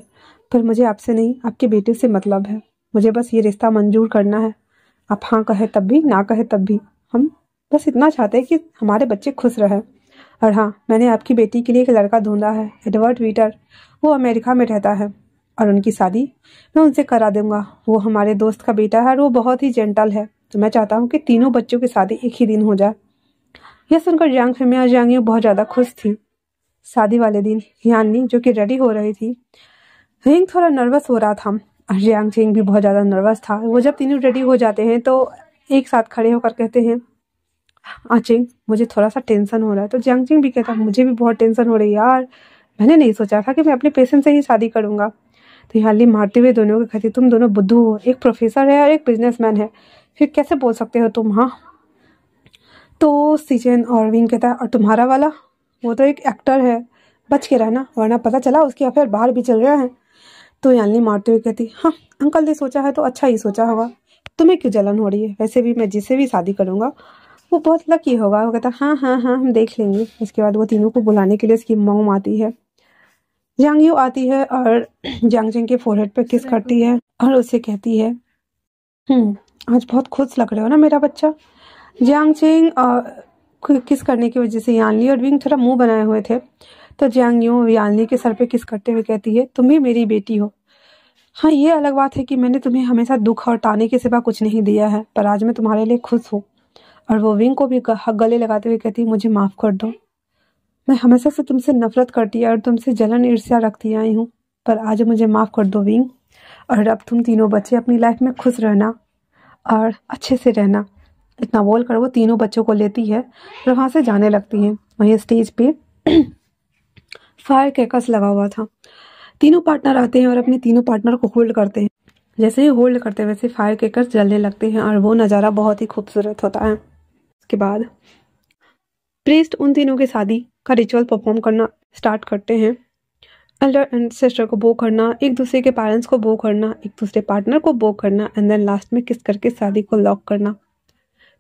Speaker 1: पर मुझे आपसे नहीं आपके बेटे से मतलब है, मुझे बस ये रिश्ता मंजूर करना है। आप हाँ कहे तब भी, ना कहे तब भी, हम बस इतना चाहते हैं कि हमारे बच्चे खुश रहें। और हाँ, मैंने आपकी बेटी के लिए एक लड़का ढूंढा है, एडवर्ड वीटर, वो अमेरिका में रहता है और उनकी शादी मैं उनसे करा दूंगा। वो हमारे दोस्त का बेटा है और वो बहुत ही जेंटल है, तो मैं चाहता हूँ कि तीनों बच्चों की शादी एक ही दिन हो जाए। यह सुनकर जियांग फेमिया और जियांग यू बहुत ज़्यादा खुश थी। शादी वाले दिन यानी जो कि रेडी हो रही थी, हिंग थोड़ा नर्वस हो रहा था और जियांग चिंग भी बहुत ज़्यादा नर्वस था। वो जब तीनों रेडी हो जाते हैं तो एक साथ खड़े होकर कहते हैं चिंग मुझे थोड़ा सा टेंशन हो रहा है। तो जियांग चिंग भी कहता मुझे भी बहुत टेंशन हो रही है यार, मैंने नहीं सोचा था कि मैं अपने पेशेंट से ही शादी करूंगा। तो याली मारते हुए दोनों को कहती तुम दोनों बुद्धू हो, एक प्रोफेसर है और एक बिजनेसमैन है, फिर कैसे बोल सकते हो तुम हाँ? तो सीचेन और विंग कहता है और तुम्हारा वाला वो तो एक एक्टर है, बच के रहना वरना पता चला उसके अफेयर बाहर भी चल रहा है। तो यानी मारते हुए कहती हाँ अंकल ने सोचा है तो अच्छा ही सोचा होगा, तुम्हें क्यों जलन हो रही है? वैसे भी मैं जिससे भी शादी करूंगा वो बहुत लकी होगा। वो कहता हाँ हाँ हाँ हम देख लेंगे। उसके बाद वो तीनों को बुलाने के लिए उसकी मॉम आती है, जियांग यू आती है और जियांग चिंग के फोरहेड पे किस करती है और उसे कहती है आज बहुत खुश लग रहे हो ना मेरा बच्चा। जियांग चिंग किस करने की वजह से यानली और विंग थोड़ा मुंह बनाए हुए थे, तो जियांग यू यानली के सर पे किस करते हुए कहती है तुम भी मेरी बेटी हो। हाँ ये अलग बात है कि मैंने तुम्हें हमेशा दुख और ताने के सिवा कुछ नहीं दिया है, पर आज मैं तुम्हारे लिए खुश हूँ। और वो विंग को भी गले लगाते हुए कहती है मुझे माफ कर दो, मैं हमेशा से तुमसे नफरत करती और तुमसे जलन ईर्ष्या रखती आई हूँ, पर आज मुझे माफ कर दो विंग। और अब तुम तीनों बच्चे अपनी लाइफ में खुश रहना और अच्छे से रहना। इतना बोलकर वो तीनों बच्चों को लेती है और वहां से जाने लगती है। वहीं स्टेज पे फायर क्रैकर्स लगा हुआ था। तीनों पार्टनर आते हैं और अपने तीनों पार्टनर को होल्ड करते हैं। जैसे ही होल्ड करते हैं वैसे फायर क्रैकर्स जलने लगते हैं और वो नज़ारा बहुत ही खूबसूरत होता है। उसके बाद प्रीस्ट उन तीनों की शादी का रिचुअल परफॉर्म करना स्टार्ट करते हैं। एल्डर एंड सिस्टर को बो करना, एक दूसरे के पेरेंट्स को बो करना, एक दूसरे पार्टनर को बो करना एंड देन लास्ट में किस करके शादी को लॉक करना।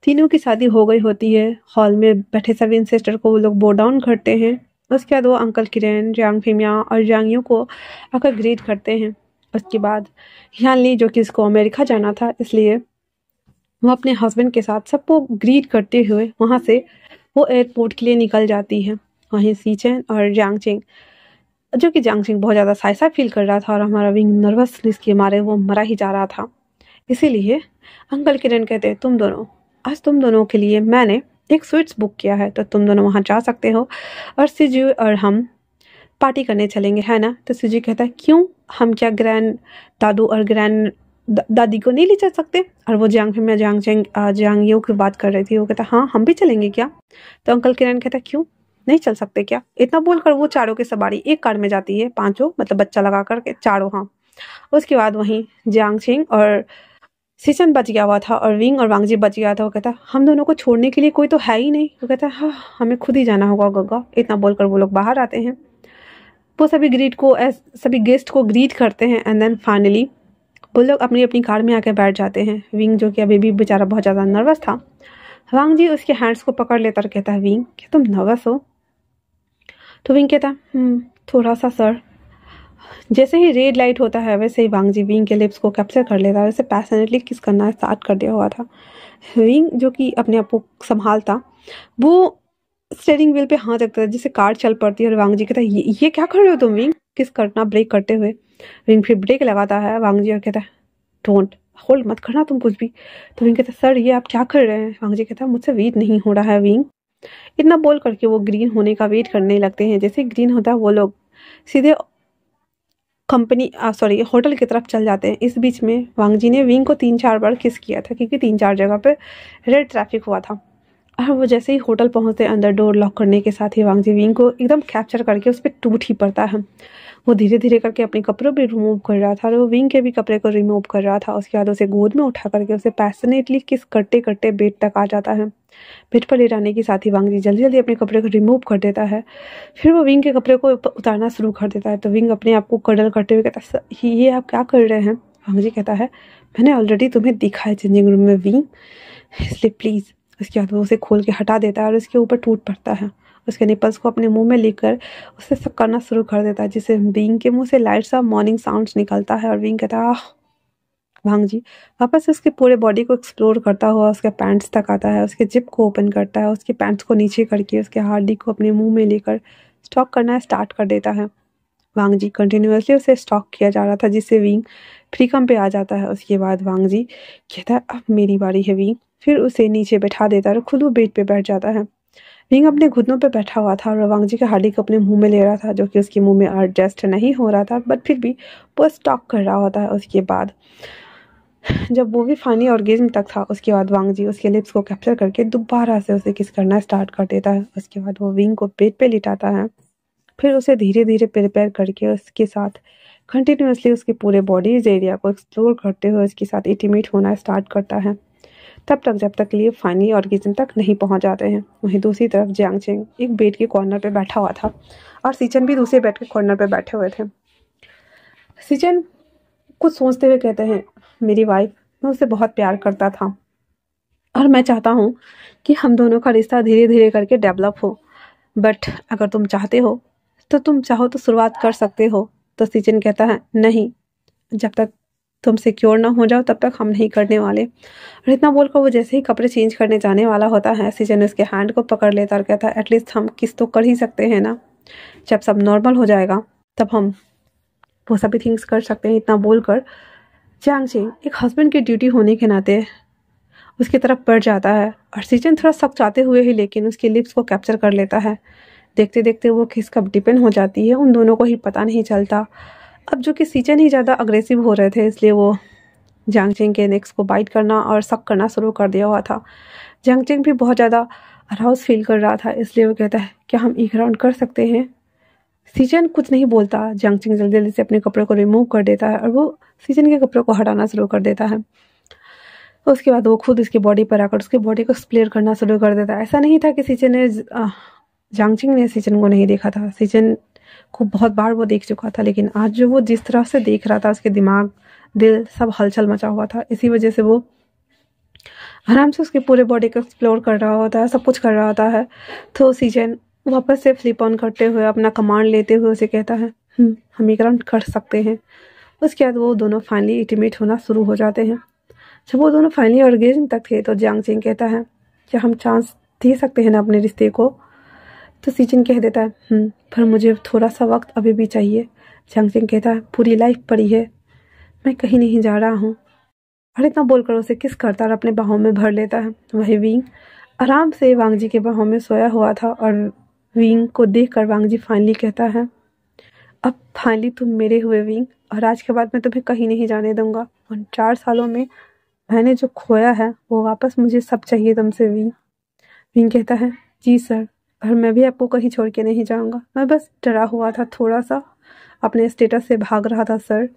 Speaker 1: तीनों की शादी हो गई होती है। हॉल में बैठे सभी सिस्टर को वो लोग बो डाउन करते हैं। उसके बाद वो अंकल किरण, जियांग फेमिया और जियांग यू को आकर ग्रीट करते हैं। उसके बाद यानली जो कि इसको अमेरिका जाना था इसलिए वो अपने हस्बैंड के साथ सबको ग्रीट करते हुए वहाँ से वो एयरपोर्ट के लिए निकल जाती है। वहीं सीचेन और जियांग चिंग, जो कि जियांग चिंग बहुत ज़्यादा साइसा फील कर रहा था और हमारा विंग नर्वसनेस के मारे वो मरा ही जा रहा था, इसीलिए अंकल किरण कहते हैं तुम दोनों, आज तुम दोनों के लिए मैंने एक स्वीट्स बुक किया है तो तुम दोनों वहाँ जा सकते हो और सिजू और हम पार्टी करने चलेंगे है ना। तो सिजू कहता है क्यों, हम क्या ग्रैंड दादू और ग्रैंड दादी को नहीं ले चल सकते? और वो जियांग यू की बात कर रही थी। वो कहता हाँ हम भी चलेंगे क्या? तो अंकल किरण कहता क्यों नहीं चल सकते क्या? इतना बोलकर वो चारों की सवारी एक कार में जाती है, पांचों मतलब बच्चा लगा करके चारों। हाँ उसके बाद वहीं जियांग चिंग और सीचन बच गया हुआ था और विंग और वांगजी बच गया था। वो कहता हम दोनों को छोड़ने के लिए कोई तो है ही नहीं। वो कहता हाँ हमें खुद ही जाना होगा गग्गा। इतना बोलकर वो लोग बाहर आते हैं। वो सभी गेस्ट को ग्रीट करते हैं एंड देन फाइनली वो लोग अपनी अपनी कार में आकर बैठ जाते हैं। विंग जो कि अभी भी बेचारा बहुत ज़्यादा नर्वस था, वांगजी उसके हैंड्स को पकड़ लेता और कहता है विंग क्या तुम नर्वस हो? तो विंग कहता थोड़ा सा सर। जैसे ही रेड लाइट होता है वैसे ही वांगजी विंग के लिप्स को कैप्चर कर लेता है, वैसे पैशनेटली किस करना स्टार्ट कर दिया हुआ था। विंग जो कि अपने आप को संभालता वो स्टीयरिंग व्हील पे हाथ रखता है जिससे कार चल पड़ती है और वांगजी कहता है ये क्या कर रहे हो तुम विंग? किस करना ब्रेक करते हुए। विंग फिर ब्रेक लगाता है वांगजी और कहता है डोंट होल्ड मत करना तुम कुछ भी। तो विंग कहता है सर ये आप क्या कर रहे हैं? वांगजी कहता है मुझसे वेट नहीं हो रहा है विंग। इतना बोल करके वो ग्रीन होने का वेट करने लगते हैं। जैसे ग्रीन होता है वो लोग सीधे होटल की तरफ चल जाते हैं। इस बीच में वांगजी ने विंग को 3-4 बार किस किया था क्योंकि 3-4 जगह पे रेड ट्रैफिक हुआ था। और वो जैसे ही होटल पहुंचते अंदर डोर लॉक करने के साथ ही वांगजी विंग को एकदम कैप्चर करके उस पर टूट ही पड़ता है। वो धीरे धीरे करके अपने कपड़ों भी रिमूव कर रहा था और वो विंग के भी कपड़े को रिमूव कर रहा था। उसके बाद उसे गोद में उठा करके उसे पैशनेटली किस करते करते बेड तक आ जाता है। बेड पर ले जाने के साथ ही वांगजी जल्दी जल्दी अपने कपड़े को रिमूव कर देता है। फिर वो विंग के कपड़े को उतारना शुरू कर देता है। तो विंग अपने आप को कडल करते हुए कहता है ये आप क्या कर रहे हैं? वांग जी कहता है मैंने ऑलरेडी तुम्हें दिखा है चेंजिंग रूम में विंग, इसलिए प्लीज़। उसके बाद वो उसे खोल के हटा देता है और उसके ऊपर टूट पड़ता है। उसके निपल्स को अपने मुंह में लेकर उसे सक करना शुरू कर देता है, जिससे विंग के मुंह से लाइट सा मॉर्निंग साउंड्स निकलता है और विंग कहता है आह। वांग जी वापस उसके पूरे बॉडी को एक्सप्लोर करता हुआ उसके पैंट्स तक आता है, उसके जिप को ओपन करता है, उसके पैंट्स को नीचे करके उसके हार्डी को अपने मुंह में लेकर स्टॉक करना स्टार्ट कर देता है। वांग जी कंटिन्यूसली उसे स्टॉक किया जा रहा था, जिससे विंग फ्रीकम पे आ जाता है। उसके बाद वांग जी कहता है अब मेरी बारी है विंग, फिर उसे नीचे बैठा देता है और खुद वो बेड पे बैठ जाता है। विंग अपने घुटनों पे बैठा हुआ था और वांग जी के हार्डी को अपने मुंह में ले रहा था, जो कि उसके मुंह में एडजस्ट नहीं हो रहा था, बट फिर भी वो स्टॉक कर रहा होता है। उसके बाद जब वो भी फाइनली ऑर्गेज्म तक था, उसके बाद वांग जी उसके लिप्स को कैप्चर करके दोबारा से उसे किस करना स्टार्ट कर देता है। उसके बाद वो विंग को बेड पे लिटाता है, फिर उसे धीरे धीरे प्रिपेयर करके उसके साथ कंटिन्यूसली उसके पूरे बॉडीज एरिया को एक्सप्लोर करते हुए उसके साथ इंटीमेट होना स्टार्ट करता है, तब तक जब तक लिए फाइनली ऑर्गेज्म तक नहीं पहुंच जाते हैं। वहीं दूसरी तरफ जियांग चेंग एक बेड के कॉर्नर पे बैठा हुआ था और सीचन भी दूसरे बेड के कॉर्नर पे बैठे हुए थे। सीचन कुछ सोचते हुए कहते हैं मेरी वाइफ, मैं उसे बहुत प्यार करता था और मैं चाहता हूँ कि हम दोनों का रिश्ता धीरे धीरे करके डेवलप हो, बट अगर तुम चाहते हो तो तुम चाहो तो शुरुआत कर सकते हो। तो सीचन कहता है नहीं, जब तक तुम सिक्योर ना हो जाओ तब तक हम नहीं करने वाले। और इतना बोलकर वो जैसे ही कपड़े चेंज करने जाने वाला होता है, सीचन उसके हैंड को पकड़ लेता और कहता है एटलीस्ट हम किस तो कर ही सकते हैं ना, जब सब नॉर्मल हो जाएगा तब हम वो सभी थिंग्स कर सकते हैं। इतना बोलकर जियांग चेंग एक हस्बैंड की ड्यूटी होने के नाते उसकी तरफ बढ़ जाता है और सीचन थोड़ा सख्त चाहते हुए ही लेकिन उसके लिप्स को कैप्चर कर लेता है। देखते देखते वो किस कब डिपेंड हो जाती है, उन दोनों को ही पता नहीं चलता। अब जो कि सीचन ही ज़्यादा अग्रेसिव हो रहे थे, इसलिए वो जियांग चेंग के नेक्स को बाइट करना और सक करना शुरू कर दिया हुआ था। जियांग चेंग भी बहुत ज़्यादा अराउज फील कर रहा था, इसलिए वो कहता है क्या हम एक राउंड कर सकते हैं। सीचन कुछ नहीं बोलता, जियांग चेंग जल्दी जल्दी से अपने कपड़े को रिमूव कर देता है और वो सीचन के कपड़ों को हटाना शुरू कर देता है। उसके बाद वो खुद उसकी बॉडी पर आकर उसकी बॉडी को एक्सप्लोर करना शुरू कर देता है। ऐसा नहीं था कि सीचन ने जियांग चेंग ने सीचन को नहीं देखा था, सीचन को बहुत बार वो देख चुका था, लेकिन आज जो वो जिस तरह से देख रहा था उसके दिमाग दिल सब हलचल मचा हुआ था। इसी वजह से वो आराम से उसके पूरे बॉडी को एक्सप्लोर कर रहा होता है, सब कुछ कर रहा होता है। तो सीचन वापस से फ्लिप ऑन करते हुए अपना कमांड लेते हुए उसे कहता है हम एक राउंड कर सकते हैं। उसके बाद वो दोनों फाइनली इंटीमेट होना शुरू हो जाते हैं। जब वो दोनों फाइनली ऑर्गेज्म तक थे तो जियांग चेंग कहता है क्या हम चांस दे सकते हैं ना अपने रिश्ते को। तो सीचन कह देता है पर मुझे थोड़ा सा वक्त अभी भी चाहिए। जियांग चेंग कहता है पूरी लाइफ पड़ी है, मैं कहीं नहीं जा रहा हूँ। और इतना बोलकर उसे किस करता और अपने बाहों में भर लेता है। वही विंग आराम से वांग जी के बाहों में सोया हुआ था और विंग को देखकर वांग जी फाइनली कहता है अब फाइनली तुम मेरे हुए विंग, और आज के बाद मैं तुम्हें कहीं नहीं जाने दूंगा। उन 4 सालों में मैंने जो खोया है वो वापस मुझे सब चाहिए तुमसे विंग। विंग कहता है जी सर, और मैं भी आपको कहीं छोड़ के नहीं जाऊंगा, मैं बस डरा हुआ था, थोड़ा सा अपने स्टेटस से भाग रहा था सर।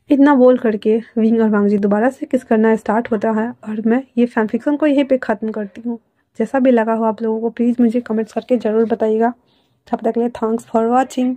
Speaker 1: इतना बोल करके विंग और वांग जी दोबारा से किस करना स्टार्ट होता है और मैं ये फैन फिक्शन को यहीं पे ख़त्म करती हूँ। जैसा भी लगा हो आप लोगों को प्लीज़ मुझे कमेंट्स करके ज़रूर बताइएगा। तब तक के लिए थैंक्स फॉर वॉचिंग।